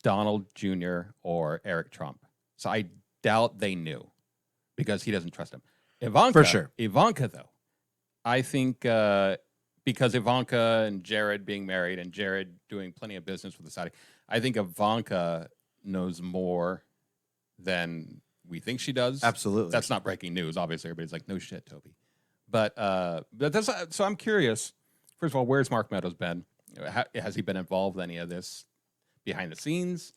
Donald Jr. or Eric Trump. So I doubt they knew. Because he doesn't trust him. Ivanka, for sure. Ivanka, though, I think because Ivanka and Jared being married and Jared doing plenty of business with the Saudi, I think Ivanka knows more than we think she does. Absolutely. That's not breaking news. Obviously, everybody's like, no shit, Toby. But that's so I'm curious. First of all, where's Mark Meadows been? Has he been involved in any of this behind the scenes?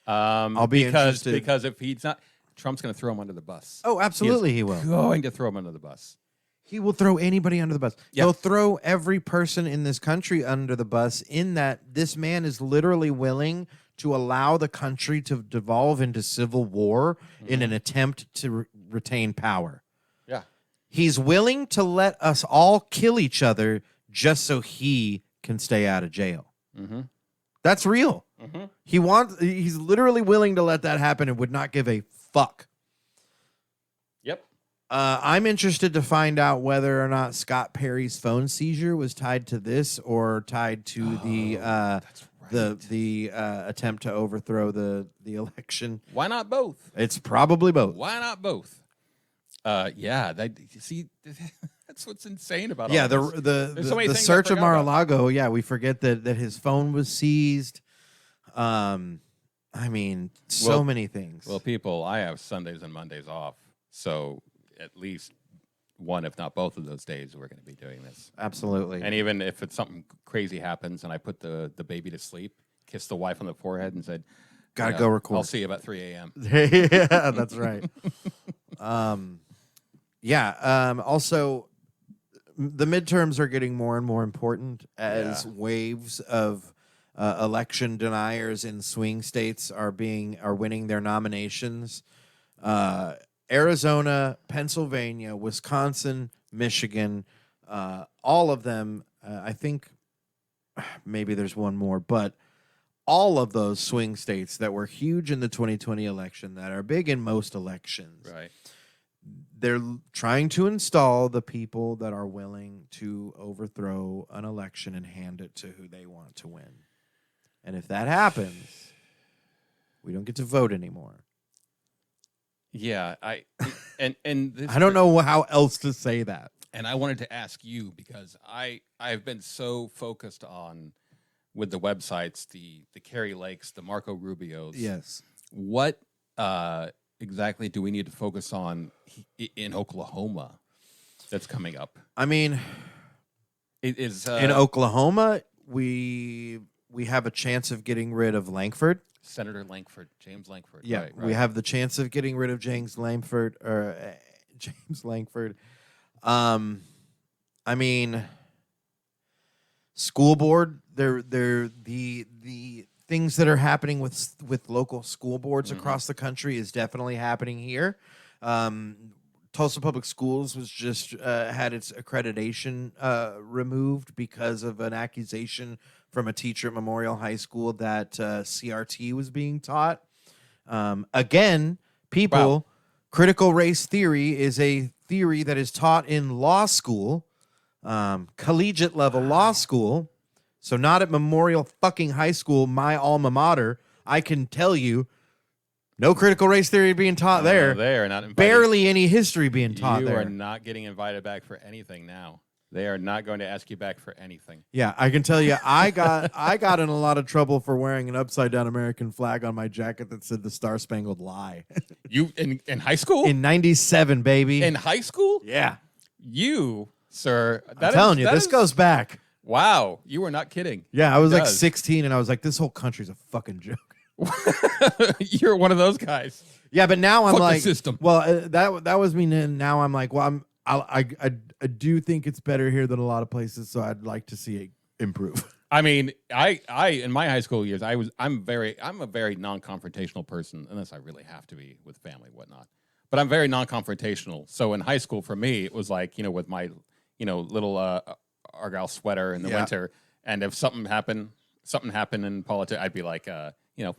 I'll be interested. Because if he's not, Trump's going to throw him under the bus. Oh, absolutely, he will. Going to throw him under the bus. He will throw anybody under the bus. Yeah. He'll throw every person in this country under the bus in that this man is literally willing to allow the country to devolve into civil war in an attempt to retain power. Yeah. He's willing to let us all kill each other just so he can stay out of jail. Mm-hmm. That's real. Mm-hmm. He's literally willing to let that happen and would not give a fuck. Yep. I'm interested to find out whether or not Scott Perry's phone seizure was tied to this or tied to the attempt to overthrow the election. Why not both? It's probably both. Why not both? Yeah. See, that's what's insane about all yeah, this. the search of Mar-a-Lago, yeah, we forget that his phone was seized. I mean, so many things. Well, people, I have Sundays and Mondays off, so at least one, if not both of those days, we're going to be doing this. Absolutely. And even if it's something crazy happens and I put the baby to sleep, kiss the wife on the forehead and said, gotta go record. I'll see you about 3 a.m. Yeah, that's right. Also, the midterms are getting more and more important as waves of election deniers in swing states are winning their nominations. Arizona, Pennsylvania, Wisconsin, Michigan, all of them. I think maybe there's one more, but all of those swing states that were huge in the 2020 election, that are big in most elections, Right. They're trying to install the people that are willing to overthrow an election and hand it to who they want to win. And if that happens, we don't get to vote anymore. Yeah, this I don't know how else to say that. And I wanted to ask you because I've been so focused on with the websites, the Carrie Lakes, the Marco Rubios. Yes. What exactly do we need to focus on in Oklahoma that's coming up? I mean, it is in Oklahoma, we have a chance of getting rid of Lankford. Senator Lankford, James Lankford. Yeah, right. We have the chance of getting rid of James Lankford. I mean, school board. The things that are happening with local school boards across the country is definitely happening here. Tulsa Public Schools was just had its accreditation removed because of an accusation from a teacher at Memorial High School that CRT was being taught. Again, people, critical race theory is a theory that is taught in law school, collegiate level law school. So not at Memorial fucking High School, my alma mater. I can tell you, no critical race theory being taught there. They are not invited. Barely any history being taught You there. are not getting invited back for anything now. They are not going to ask you back for anything. Yeah, I can tell you, I got in a lot of trouble for wearing an upside down American flag on my jacket that said the Star Spangled Lie. You in high school? In '97, baby. In high school? Yeah, You, sir. I'm telling you, this goes back. Wow, you were not kidding. Yeah, I was It like does. 16, and I was like, this whole country's a fucking joke. You're one of those guys. Yeah, but now I'm Fuck the like, system. well, that was me. And now I'm like, well, I do think it's better here than a lot of places, so I'd like to see it improve. I mean, I in my high school years, I'm a very non-confrontational person, unless I really have to be with family and whatnot. But I'm very non-confrontational. So in high school, for me, it was like, with my, little Argyle sweater in the winter, and if something happened in politics, I'd be like, hey, man,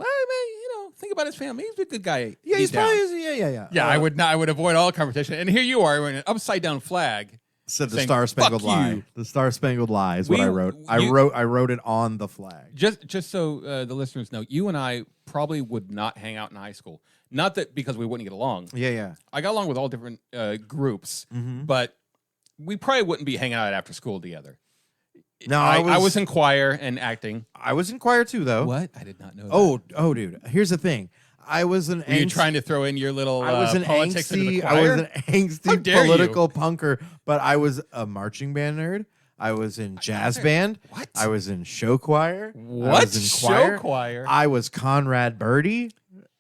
think about his family. He's a good guy. Yeah, he's down. probably yeah. Yeah, I would avoid all confrontation. And here you are wearing an upside down flag. Said the saying, Star Spangled "Fuck Lie. you." The Star Spangled Lie is what I wrote. I wrote it on the flag. Just so the listeners know, you and I probably would not hang out in high school. Not that because we wouldn't get along. Yeah. I got along with all different groups, but we probably wouldn't be hanging out after school together. No, I was in choir and acting. I was in choir too, though. What? I did not know that. Oh, dude. Here's the thing. I was an Were you trying to throw in your little politics into the choir? I was an How angsty dare political punker, but I was a marching band nerd. I was in jazz band. What? I was in show choir. What? I was in Show choir? I was Conrad Birdie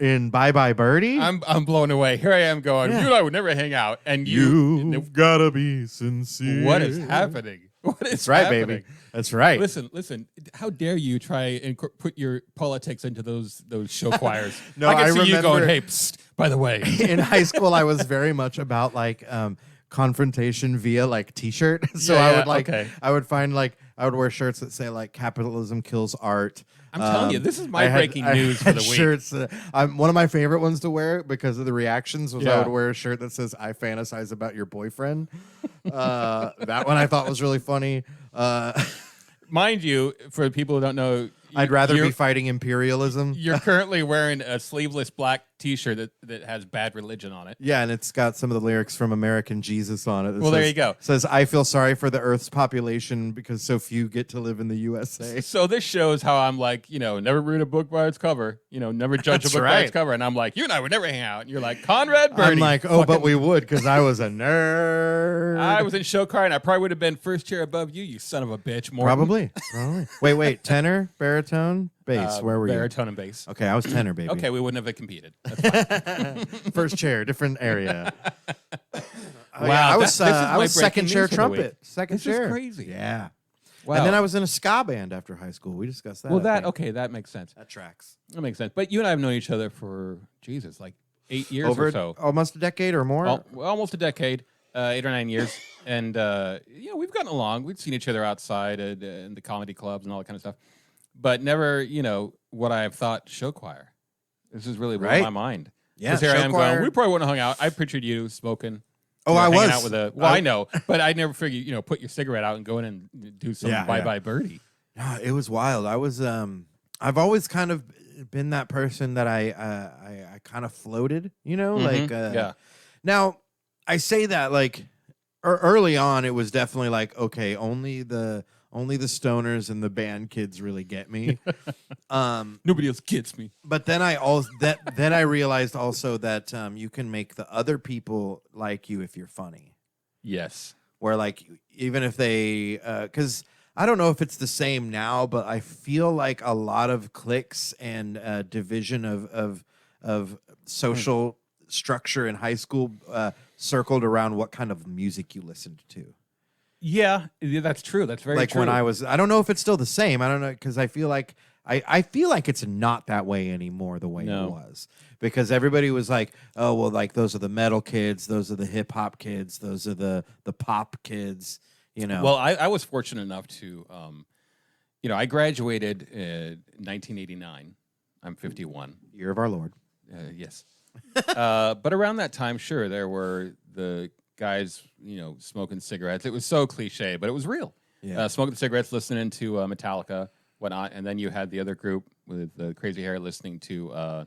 in Bye Bye Birdie. I'm blown away. Here I am going, you and I would never hang out. And You've gotta be sincere. what is happening? What is That's right, happening? baby. That's right. Listen. How dare you try and put your politics into those show choirs? No, I can I see you going, remember- hey, psst, by the way. In high school, I was very much about like confrontation via like t-shirt. So Yeah, I yeah, would like okay. I would find like I would wear shirts that say like capitalism kills art. I'm telling you, this is my I had- breaking I news for had the week. Shirts. One of my favorite ones to wear because of the reactions was I Yeah. would wear a shirt that says "I fantasize about your boyfriend." That one I thought was really funny. Mind you, for people who don't know, I'd rather you're- be fighting imperialism. You're currently wearing a sleeveless black T-shirt that has bad religion on it. Yeah, and it's got some of the lyrics from American Jesus on it. That Well, there says- you go. Says, I feel sorry for the Earth's population because so few get to live in the USA. So this shows how I'm like, never read a book by its cover. Never judge That's a book by right. its cover. And I'm like, you and I would never hang out. And you're like, Conrad Birdie. I'm like, oh, but we would because I was a nerd. I was in show choir, and I probably would have been first chair above you, you son of a bitch. Morton. Probably. Wait. Tenor, baritone, bass. Where were you? Baritone and bass. Okay, I was tenor, baby. Okay, we wouldn't have competed. That's fine. First chair, different area. Wow, I was this is I my was second breaking chair news for the week. trumpet. Second This is chair. crazy. Yeah. Wow. And then I was in a ska band after high school. We discussed that. Well, I think. that makes sense. That tracks. That makes sense. But you and I have known each other for, Jesus, like 8 years Over or so. almost a decade or more. Almost a decade, 8 or 9 years. And, we've gotten along. We've seen each other outside in the comedy clubs and all that kind of stuff. But never, what I have thought show choir. This is really blowing Right. my mind. Yeah, Because here I show am choir. going, we probably wouldn't have hung out. I pictured you smoking. Oh, I hanging was. out with I know, but I never figured, put your cigarette out and go in and do some Yeah, bye-bye birdie. No, it was wild. I was I've always kind of been that person that I kind of floated, like yeah. Now, I say that like early on it was definitely like okay, only the stoners and the band kids really get me. Nobody else gets me. But then I realized also that you can make the other people like you if you're funny. Yes. Where like even if they because I don't know if it's the same now, but I feel like a lot of cliques and division of social structure in high school circled around what kind of music you listened to. Yeah, that's true. That's very Like true. when I don't know if it's still the same. I don't know because I feel like it's not that way anymore the way No. it was. Because everybody was like, oh well, like those are the metal kids, those are the hip hop kids, those are the pop kids, you know. Well, I was fortunate enough to, I graduated in 1989. I'm 51. Year of our Lord. Yes. But around that time, sure, there were the guys, smoking cigarettes. It was so cliche, but it was real. Yeah. Smoking cigarettes, listening to Metallica, whatnot. And then you had the other group with the crazy hair listening to,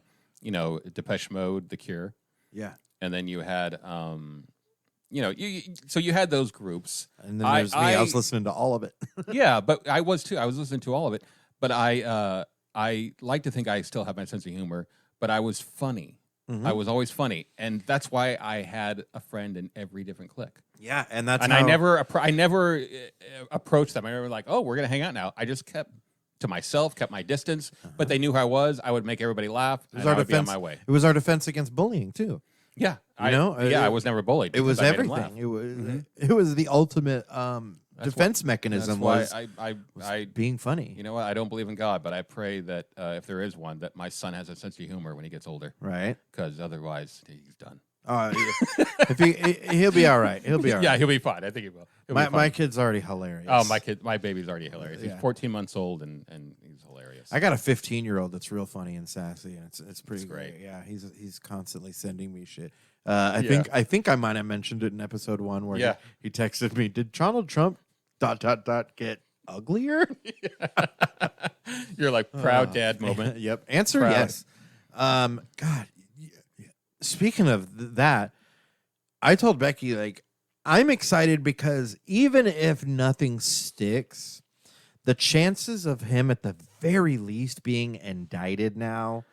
Depeche Mode, The Cure. Yeah. And then you had, so you had those groups. And then there's me. I was listening to all of it. Yeah, but I was too. I was listening to all of it. But I like to think I still have my sense of humor, but I was funny. Mhm. I was always funny, and that's why I had a friend in every different clique. Yeah, and that's And how, I never approached them. I never like, oh, we're gonna hang out now. I just kept to myself, kept my distance, but they knew who I was. I would make everybody laugh, and I would be on my way. It was our defense against bullying too. Yeah, I I was never bullied. It was because I made 'em laugh. everything. It was the ultimate defense mechanism. That's Was why I being funny, you know what? I don't believe in God, but I pray that if there is one, that my son has a sense of humor when he gets older, right? because otherwise he's done. If he'll be all right. He'll be all right. Yeah, he'll be fine. I think he will. He'll be fine. My kid's already hilarious. Oh, my baby's already hilarious. He's Yeah. 14 months old and he's hilarious. I got a 15-year-old that's real funny and sassy, and it's pretty That's great. great. Yeah, he's constantly sending me shit. I think I might have mentioned it in episode 1 where he texted me, "Did Donald Trump ... get uglier?" You're like proud dad moment. Yep. Answer Proud. yes. God. Speaking of that, I told Becky, like, I'm excited because even if nothing sticks, the chances of him at the very least being indicted now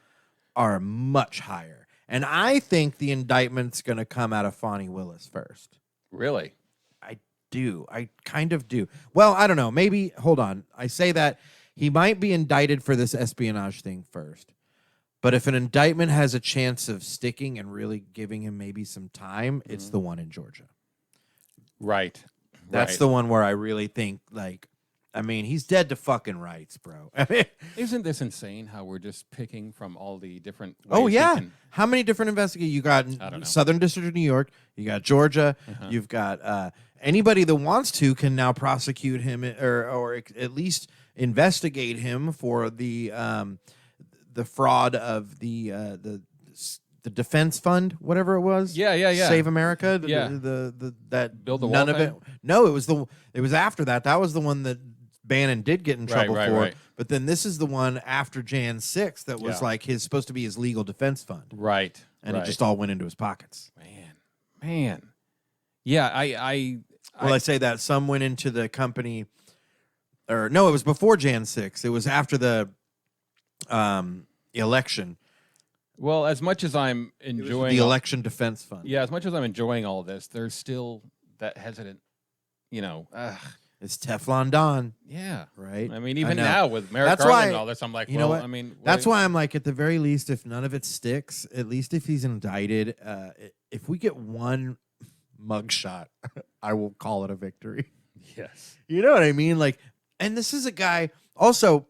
are much higher. And I think the indictment's going to come out of Fonnie Willis first. Really? I do. I kind of do. Well, I don't know. Maybe, hold on. I say that he might be indicted for this espionage thing first. But if an indictment has a chance of sticking and really giving him maybe some time, it's the one in Georgia. Right. That's the one where I really think, like, I mean, he's dead to fucking rights, bro. I mean, Isn't this insane how we're just picking from all the different ways oh, we yeah. can- How many different investigators? You got I don't know. Southern District of New York. You got Georgia. You've got anybody that wants to can now prosecute him or at least investigate him for the fraud of the defense fund, whatever it was. Yeah. Save America. Yeah. That Build the none wall of it. thing? No, it was after that. That was the one that Bannon did get in trouble for. Right. But then this is the one after Jan 6 that was Yeah. like supposed to be his legal defense fund, Right. and it just all went into his pockets. Man. Yeah, I say that some went into the company, or no, it was before Jan 6. It was after the election. well, as much as I'm enjoying The election defense fund. yeah, as much as I'm enjoying all this, there's still that hesitant, It's Teflon Don, yeah. right? I mean, even know. now with Merrick That's Garland why- and all this, I'm like, you know well, what? I mean, That's why I'm like, at the very least, if none of it sticks, at least if he's indicted, if we get one mugshot, I will call it a victory. yes. You know what I mean? Like, and this is a guy. Also,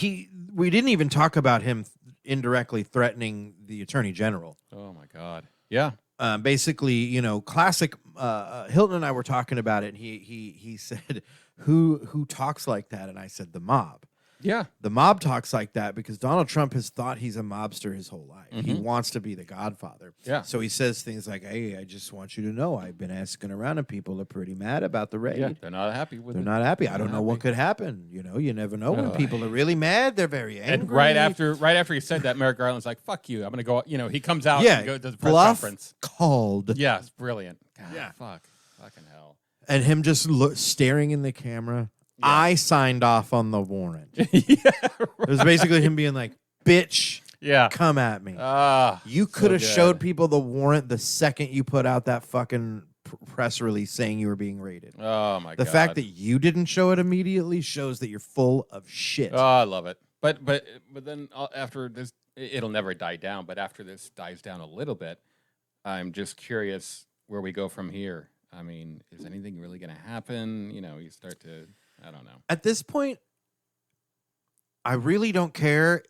we didn't even talk about him indirectly threatening the attorney general. Oh my God. Yeah. Basically, classic. Hilton and I were talking about it, and he said, "Who talks like that?" And I said, "The mob." Yeah. The mob talks like that because Donald Trump has thought he's a mobster his whole life. He wants to be the Godfather. Yeah. So he says things like, "Hey, I just want you to know I've been asking around, and people are pretty mad about the raid. Yeah. They're not happy with They're it. not happy. I don't know what happy. could happen. You never know when people are really mad. They're very angry." And right after he said that, Merrick Garland's like, "Fuck you! I'm gonna go." He comes out yeah, and goes to the press bluff conference. called. Yeah, it's brilliant. God, Yeah. fucking hell. And him just staring in the camera. Yeah. I signed off on the warrant. Yeah, It was basically him being like, "Bitch, yeah. come at me." You so could have good. showed people the warrant the second you put out that fucking press release saying you were being raided. Oh my god. The fact that you didn't show it immediately shows that you're full of shit. Oh, I love it. But then after this, it'll never die down. But after this dies down a little bit, I'm just curious where we go from here. I mean, is anything really going to happen? You start to, I don't know. At this point, I really don't care.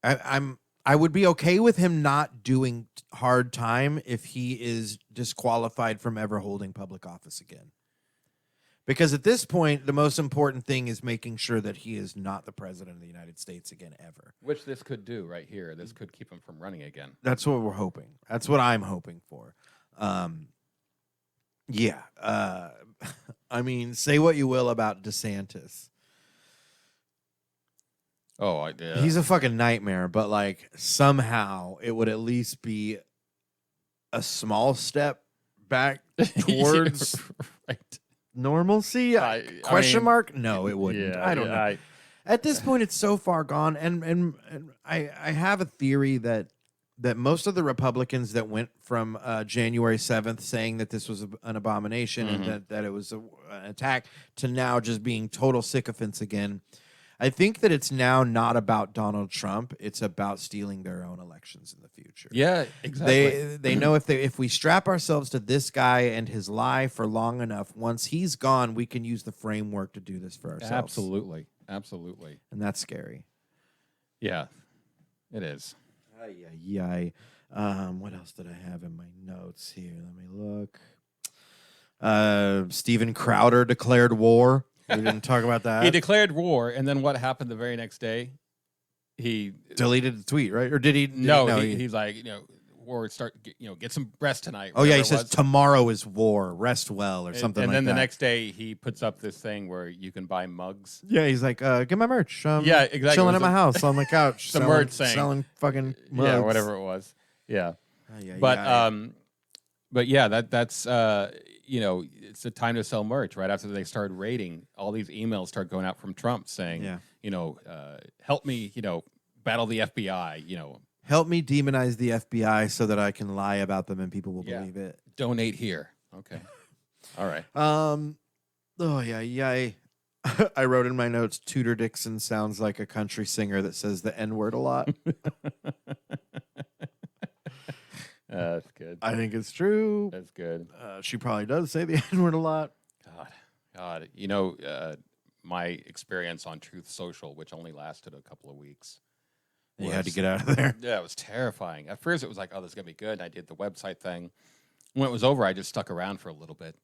I would be okay with him not doing hard time if he is disqualified from ever holding public office again. Because at this point, the most important thing is making sure that he is not the president of the United States again ever. Which this could do right here. This could keep him from running again. That's what we're hoping. That's what I'm hoping for. Yeah. I mean, say what you will about DeSantis. Oh, yeah. He's a fucking nightmare, but like somehow it would at least be a small step back towards right. normalcy. Question mark? No, it wouldn't. Yeah, I don't know. At this point, it's so far gone, and I have a theory that most of the Republicans that went from January 7th saying that this was an abomination and that it was an attack to now just being total sycophants again. I think that it's now not about Donald Trump. It's about stealing their own elections in the future. Yeah, exactly. They know if we strap ourselves to this guy and his lie for long enough, once he's gone, we can use the framework to do this for ourselves. Absolutely. Absolutely. And that's scary. Yeah, it is. Yeah. What else did I have in my notes here? Let me look. Steven Crowder declared war. We didn't talk about that. He declared war, and then what happened the very next day? He deleted the tweet, right? Or did he? He's like, war get some rest tonight. Oh yeah, he says tomorrow is war. Rest well, or something. And then like the that. next day, he puts up this thing where you can buy mugs. Yeah, he's like, get my merch. Yeah, exactly. Chilling at my house on the couch. Some merch saying selling fucking mugs. Yeah, whatever it was. Yeah, but yeah, that's it's a time to sell merch. Right after they started raiding, all these emails start going out from Trump saying, help me, battle the FBI. Help me demonize the FBI so that I can lie about them and people will believe it. Donate here. Okay. All right. Oh yeah. I wrote in my notes, Tudor Dixon sounds like a country singer that says the N-word a lot. That's good. I think it's true. That's good. She probably does say the N-word a lot. God. My experience on Truth Social, which only lasted a couple of weeks. You had to get out of there. Yeah, it was terrifying. At first, it was like, oh, this is going to be good. And I did the website thing. When it was over, I just stuck around for a little bit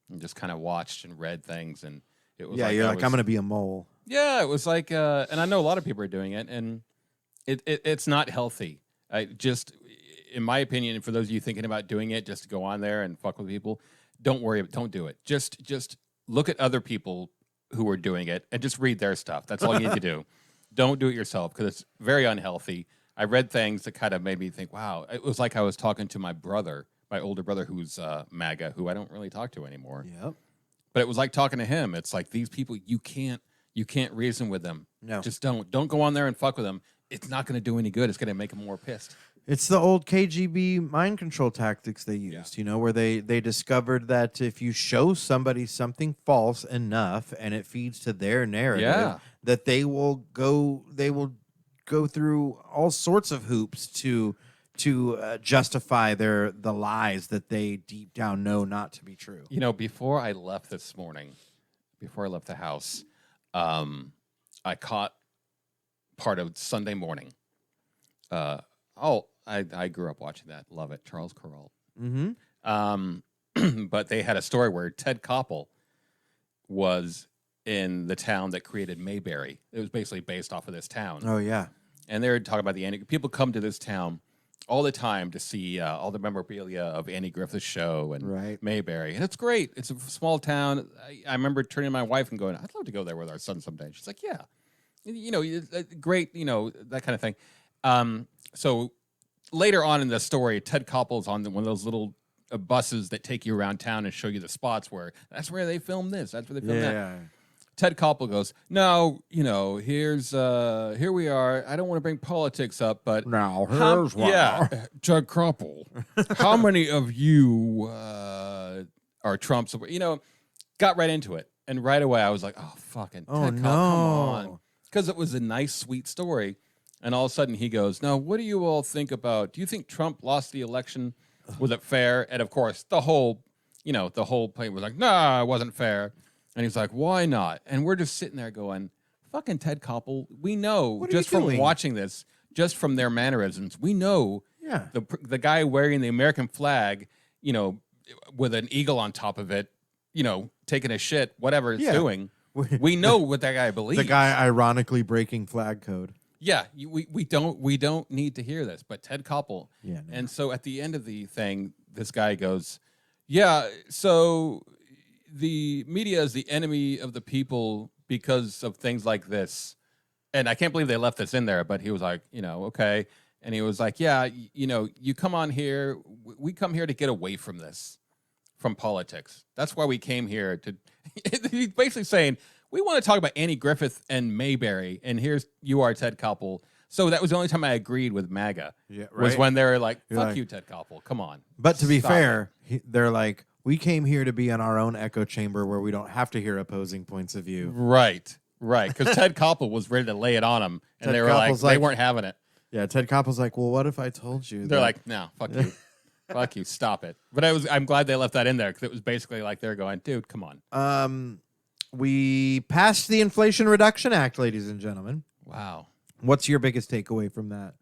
and just kind of watched and read things. And it was you're like, I'm going to be a mole. Yeah, it was like, and I know a lot of people are doing it, and it's not healthy. In my opinion, for those of you thinking about doing it, just to go on there and fuck with people, don't worry, don't do it. Just look at other people who are doing it and just read their stuff. That's all you need to do. Don't do it yourself because it's very unhealthy. I read things that kind of made me think, wow. It was like I was talking to my brother, my older brother, who's MAGA, who I don't really talk to anymore. Yep. But it was like talking to him. It's like these people, you can't reason with them. No. Just don't go on there and fuck with them. It's not going to do any good. It's going to make them more pissed. It's the old KGB mind control tactics they used, where they discovered that if you show somebody something false enough and it feeds to their narrative, that they will go through all sorts of hoops to justify the lies that they deep down know not to be true. Before I left this morning, before I left the house, I caught part of Sunday Morning. I grew up watching that. Love it. Charles Kuralt. Mm-hmm. But they had a story where Ted Koppel was in the town that created Mayberry. It was basically based off of this town. Oh, yeah. And they were talking about people come to this town all the time to see all the memorabilia of Andy Griffith's show and Mayberry. And it's great. It's a small town. I remember turning to my wife and going, I'd love to go there with our son someday. She's like, yeah. Great, that kind of thing. So later on in the story, Ted Koppel's on one of those little buses that take you around town and show you the spots where that's where they filmed this. That's where they filmed that. Ted Koppel goes, no, here we are. I don't want to bring politics up, but now here's why. Yeah, Ted Koppel. How many of you are Trump supporters? Got right into it, and right away I was like, oh fucking Ted Koppel, come on, because it was a nice, sweet story. And all of a sudden he goes, now, what do you all think about, do you think Trump lost the election? Was it fair? And of course, the whole the whole plane was like, nah, it wasn't fair. And he's like, why not? And we're just sitting there going, fucking Ted Koppel, we know What are just you from doing? watching this, just from their mannerisms, we know Yeah. the guy wearing the American flag, with an eagle on top of it, taking a shit, whatever it's Yeah. doing. We know what that guy believes. The guy ironically breaking flag code. Yeah, we don't need to hear this, but Ted Koppel. Yeah. No. And so at the end of the thing, this guy goes, yeah, so the media is the enemy of the people because of things like this. And I can't believe they left this in there, but he was like, okay. And he was like, yeah, you come on here, we come here to get away from this, from politics. That's why we came here to, he's basically saying, we want to talk about Annie Griffith and Mayberry, and here's you are, Ted Koppel. So that was the only time I agreed with MAGA. Yeah, was right. when they were like, You're fuck like- you, Ted Koppel. Come on. But to be Stop fair, they're like, we came here to be in our own echo chamber where we don't have to hear opposing points of view. Right. Because Ted Koppel was ready to lay it on him, and Ted they were Koppel's they like- weren't having it. Yeah, Ted Koppel's like, well, what if I told you? They're that- like, no, fuck you. Fuck you. Stop it. But I'm glad they left that in there, because it was basically like they're going, dude, come on. We passed the Inflation Reduction Act, ladies and gentlemen. Wow. What's your biggest takeaway from that?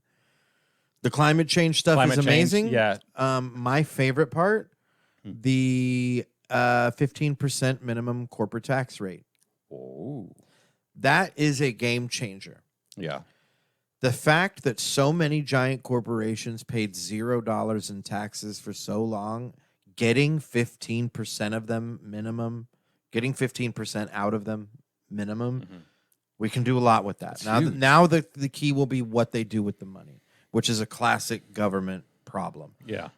The climate change stuff Climate is change, amazing. yeah. My favorite part, the 15% minimum corporate tax rate. Oh. That is a game changer. Yeah. The fact that so many giant corporations paid $0 in taxes for so long, getting 15% of them minimum, getting 15% out of them minimum, we can do a lot with that. That's huge. Now the key will be what they do with the money, which is a classic government problem. Yeah.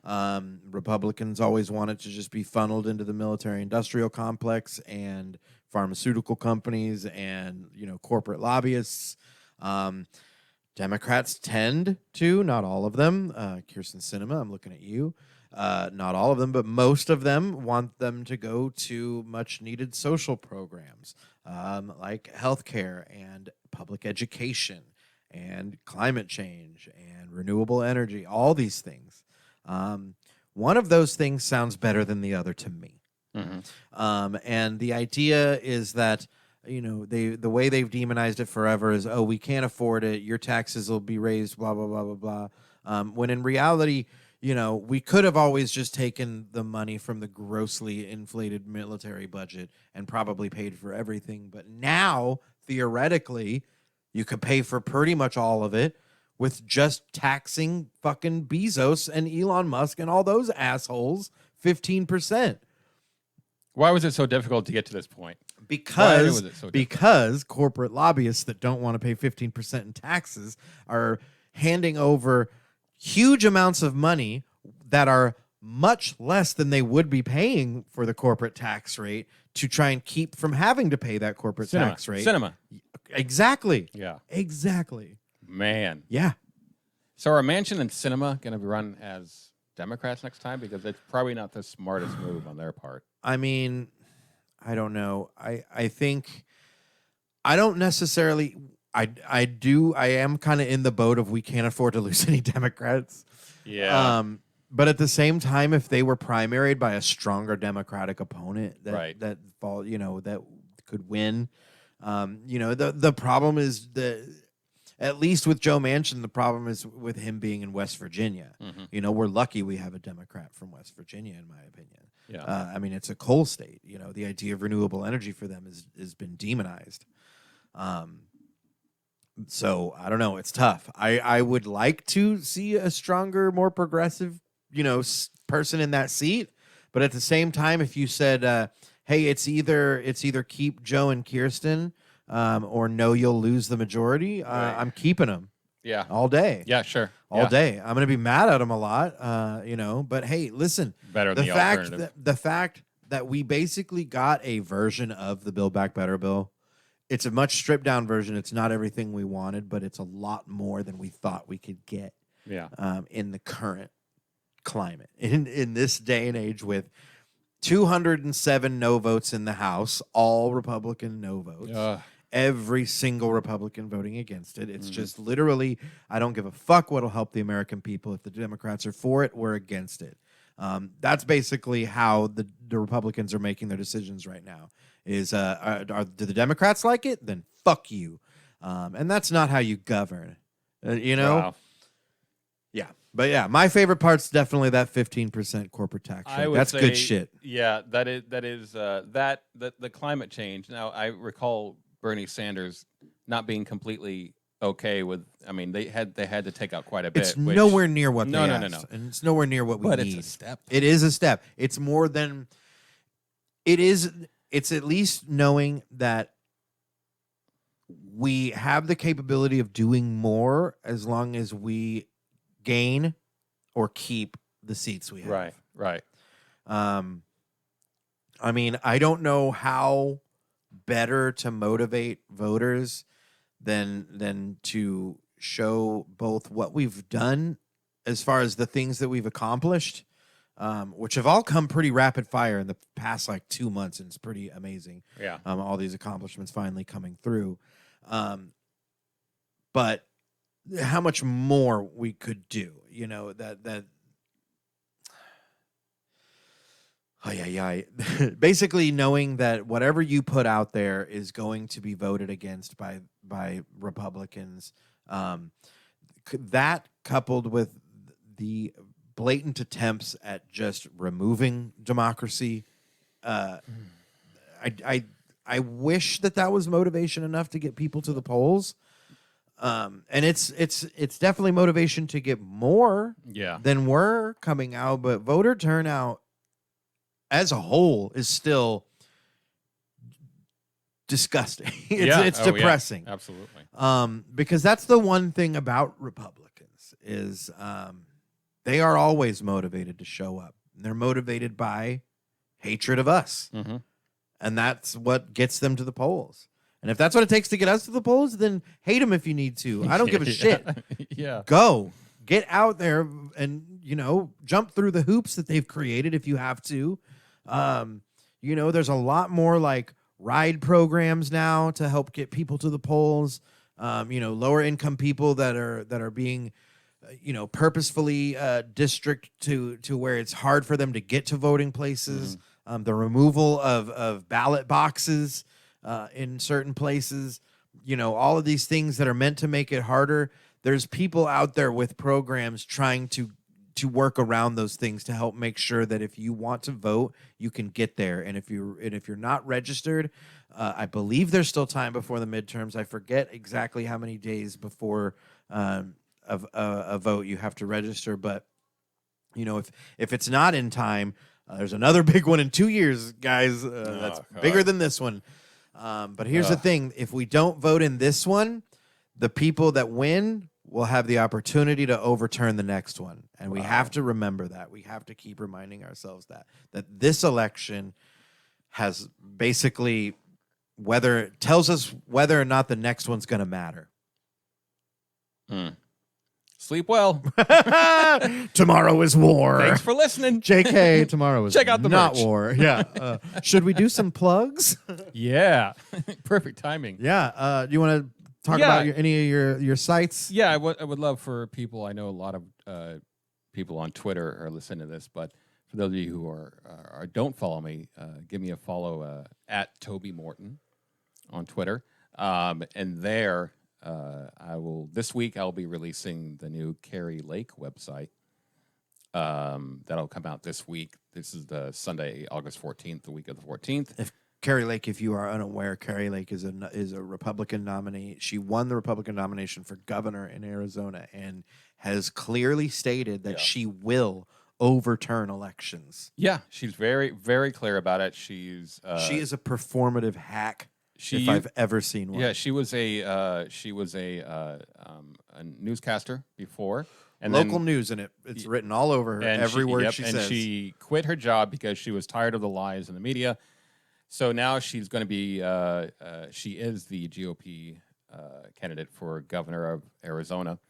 Republicans always want it to just be funneled into the military-industrial complex and pharmaceutical companies and corporate lobbyists. Democrats tend to, not all of them, Kirsten Sinema, I'm looking at you, not all of them, but most of them want them to go to much-needed social programs like healthcare and public education and climate change and renewable energy, all these things. One of those things sounds better than the other to me. And the idea is that the way they've demonized it forever is, oh, we can't afford it, your taxes will be raised, blah blah blah blah blah. When in reality, we could have always just taken the money from the grossly inflated military budget and probably paid for everything. But now, theoretically, you could pay for pretty much all of it with just taxing fucking Bezos and Elon Musk and all those assholes 15%. Why was it so difficult to get to this point? Because was it so difficult? because corporate lobbyists that don't want to pay 15% in taxes are handing over huge amounts of money that are much less than they would be paying for the corporate tax rate to try and keep from having to pay that corporate tax rate. Cinema. Exactly. Yeah. Exactly. Man. Yeah. So are Manchin and Cinema going to be run as Democrats next time? Because it's probably not the smartest move on their part. I mean, I don't know. I think I don't necessarily I am kind of in the boat of we can't afford to lose any Democrats. Yeah. But at the same time, if they were primaried by a stronger Democratic opponent that could win, the problem is that at least with Joe Manchin, the problem is with him being in West Virginia. We're lucky we have a Democrat from West Virginia, in my opinion. Yeah. I mean, it's a coal state. The idea of renewable energy for them has been demonized. So I don't know. It's tough. I would like to see a stronger, more progressive, person in that seat. But at the same time, if you said, "Hey, it's either keep Joe and Kirsten, or no, you'll lose the majority," Right. I'm keeping them. Yeah. All day. Yeah, sure. All day. I'm gonna be mad at them a lot. But hey, listen. Better than the alternative. The fact that we basically got a version of the Build Back Better bill. It's a much stripped down version. It's not everything we wanted, but it's a lot more than we thought we could get. Yeah. In the current climate, in this day and age, with 207 no votes in the House, all Republican no votes. Every single Republican voting against it. It's just literally, I don't give a fuck what'll help the American people. If the Democrats are for it, we're against it. That's basically how the Republicans are making their decisions right now. Is do the Democrats like it? Then fuck you. And that's not how you govern. You know? Wow. Yeah. But yeah, my favorite part's definitely that 15% corporate tax rate. That's good shit. Yeah, that is the climate change. Now I recall Bernie Sanders not being completely okay with. I mean, they had to take out quite a bit. It's nowhere near what no, they no, asked, no, no. and it's nowhere near what we But need. it's a step. It is a step. It's more than it is. It's at least knowing that we have the capability of doing more as long as we gain or keep the seats we have. Right. I mean, I don't know how better to motivate voters than to show both what we've done as far as the things that we've accomplished, which have all come pretty rapid fire in the past like 2 months, and it's pretty amazing. Yeah. All these accomplishments finally coming through. But how much more we could do, you know, that basically knowing that whatever you put out there is going to be voted against by Republicans. That coupled with the blatant attempts at just removing democracy, I wish that was motivation enough to get people to the polls. And it's definitely motivation to get more than we're coming out, but voter turnout as a whole is still disgusting. It's depressing. Yeah. Absolutely. Because that's the one thing about Republicans is they are always motivated to show up. They're motivated by hatred of us. Mm-hmm. And that's what gets them to the polls. And if that's what it takes to get us to the polls, then hate them if you need to. I don't give a shit. Yeah. Go. Get out there and, you know, jump through the hoops that they've created if you have to. You know, there's a lot more like ride programs now to help get people to the polls. You know, lower income people that are being, you know, purposefully district to where it's hard for them to get to voting places. The removal of ballot boxes in certain places, you know, all of these things that are meant to make it harder. There's people out there with programs trying to work around those things to help make sure that if you want to vote, you can get there. And if you're not registered, I believe there's still time before the midterms. I forget exactly how many days before a vote you have to register. But, you know, if it's not in time, there's another big one in 2 years, guys. That's bigger than this one. But here's the thing. If we don't vote in this one, the people that win will have the opportunity to overturn the next one. And we have to remember that. We have to keep reminding ourselves that this election has basically tells us whether or not the next one's going to matter. Sleep well. Tomorrow is war. Thanks for listening. JK, tomorrow is Check out the not merch. war. Yeah. Should we do some plugs? Yeah. Perfect timing. Yeah. Do you want to talk about any of your sites? Yeah, I would love for people. I know a lot of people on Twitter are listening to this, but for those of you who are don't follow me, give me a follow at Toby Morton on Twitter. And there, this week I'll be releasing the new Carrie Lake website. That'll come out this week. This is the Sunday, August 14th, the week of the 14th. Carrie Lake, if you are unaware, Carrie Lake is a Republican nominee. She won the Republican nomination for governor in Arizona and has clearly stated that she will overturn elections. Yeah, she's very, very clear about it. She is a performative hack. If I've ever seen one. Yeah, she was a newscaster before. And local news, and it's written all over her, every word she says. And she quit her job because she was tired of the lies in the media. So now she's going to be, she is the GOP candidate for governor of Arizona.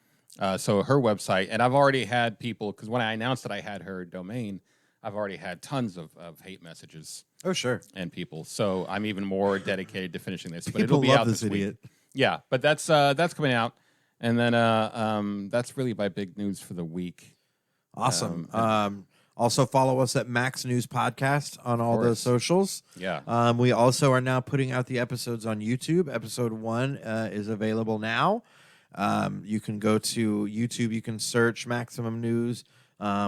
So her website, and I've already had people, because when I announced that I had her domain, I've already had tons of hate messages. Oh, sure. And people. So I'm even more dedicated to finishing this. But People it'll be love out this week. idiot. Yeah, but that's coming out. And then that's really my big news for the week. Awesome. Also follow us at Max News Podcast on all the socials. Yeah. We also are now putting out the episodes on YouTube. Episode 1 is available now. You can go to YouTube. You can search Maximum News.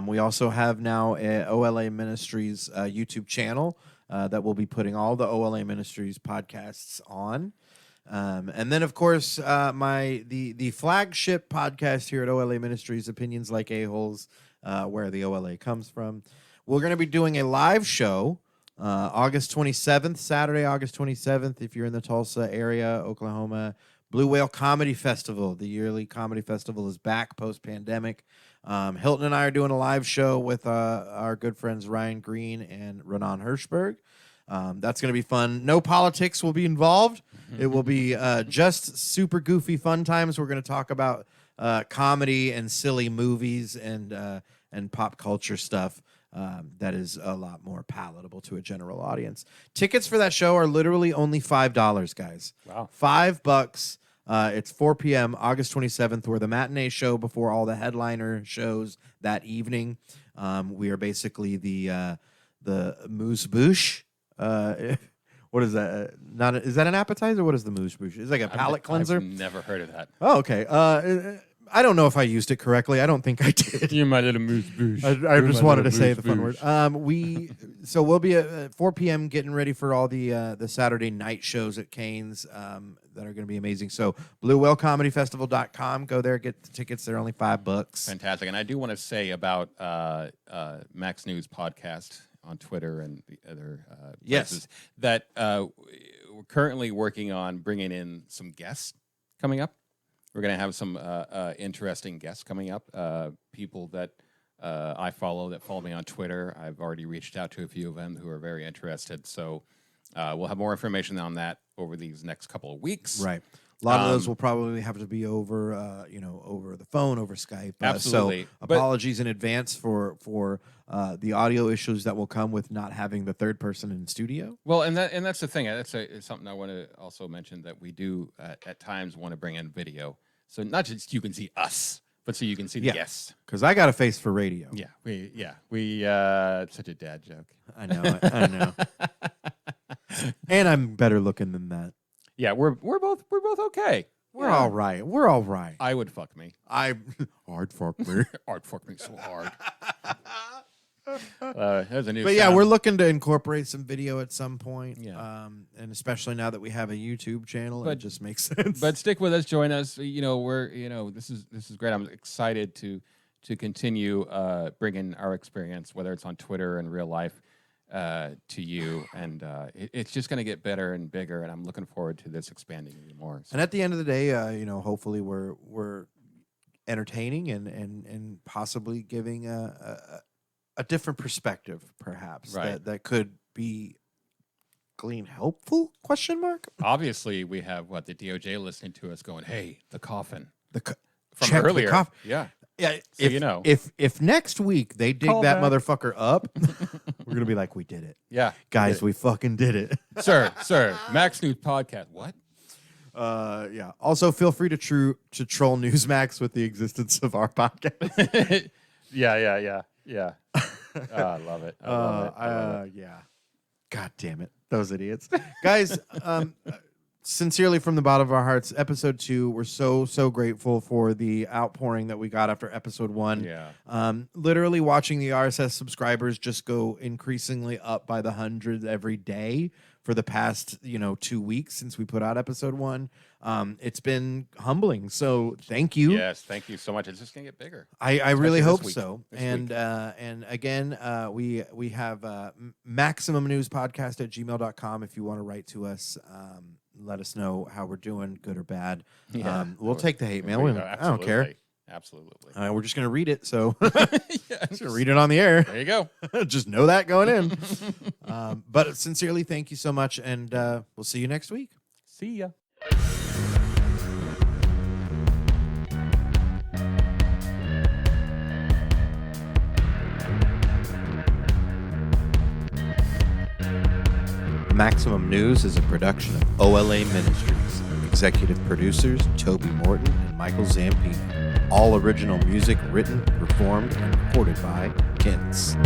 We also have now a OLA Ministries YouTube channel that will be putting all the OLA Ministries podcasts on. And then, of course, the flagship podcast here at OLA Ministries, Opinions Like A-Holes, where the OLA comes from. We're going to be doing a live show August 27th, Saturday, August 27th, if you're in the Tulsa area, Oklahoma. Blue Whale Comedy Festival, the yearly comedy festival, is back post-pandemic. Hilton and I are doing a live show with our good friends Ryan Green and Renan Hirschberg. That's going to be fun. No politics will be involved. It will be just super goofy fun times. We're going to talk about comedy and silly movies and pop culture stuff that is a lot more palatable to a general audience. Tickets for that show are literally only $5, guys. Wow. $5. It's 4 p.m. August 27th. We're the matinee show before all the headliner shows that evening. We are basically the moose bouche. What is that? Is that an appetizer? What is the moose bouche? It's like a palate cleanser. I've never heard of that. Oh, okay. I don't know if I used it correctly. I don't think I did. You're my little moose bouche. I just wanted to say the fun word. We'll be at 4 p.m. getting ready for all the Saturday night shows at Cane's that are going to be amazing. So BlueWhaleComedyFestival.com. Go there, get the tickets. They're only $5. Fantastic. And I do want to say about Max News Podcast on Twitter and the other places that we're currently working on bringing in some guests coming up. We're going to have some interesting guests coming up, people that I follow that follow me on Twitter. I've already reached out to a few of them who are very interested. So we'll have more information on that over these next couple of weeks. Right. A lot of those will probably have to be over, over the phone, over Skype. Absolutely. So apologies in advance for the audio issues that will come with not having the third person in studio. Well, and that's the thing. It's something I want to also mention that we do at times want to bring in video. So not just you can see us, but so you can see the guests. Because I got a face for radio. Yeah, we such a dad joke. I know. And I'm better looking than that. Yeah, we're both okay. We're all right. I would fuck me. Hard fuck me. Hard fuck me so hard. There's a new. But sound. yeah, we're looking to incorporate some video at some point. Yeah. And especially now that we have a YouTube channel, it just makes sense. But stick with us, join us. We're this is great. I'm excited to continue bringing our experience, whether it's on Twitter and real life, to you, and it's just going to get better and bigger. And I'm looking forward to this expanding even more. So. And at the end of the day, hopefully we're entertaining and possibly giving a different perspective, perhaps that could be glean helpful? ? Obviously, we have the DOJ listening to us, going, "Hey, the coffin from check earlier." The coffin. Yeah, yeah. So if next week they dig that motherfucker up, we're gonna be like, "We did it." Yeah, guys, we fucking did it, sir. Max News Podcast. What? Yeah. Also, feel free to troll Newsmax with the existence of our podcast. Yeah. I love it. Yeah. God damn it. Those idiots. Guys, sincerely from the bottom of our hearts, episode 2, we're so grateful for the outpouring that we got after episode 1. Yeah. Literally watching the RSS subscribers just go increasingly up by the hundreds every day for the past, 2 weeks since we put out episode 1. It's been humbling. So thank you. Yes, thank you so much. It's just gonna get bigger. I really hope so. And again, we have maximumnewspodcast@gmail.com if you want to write to us. Let us know how we're doing, good or bad. Yeah, we'll take the hate mail. I don't care. Absolutely. We're just going to read it. So Yeah, just read it on the air. There you go. Just know that going in. But sincerely, thank you so much. And we'll see you next week. See ya. Maximum News is a production of OLA Ministries. Executive producers Toby Morton and Michael Zampino. All original music written, performed, and recorded by Kints.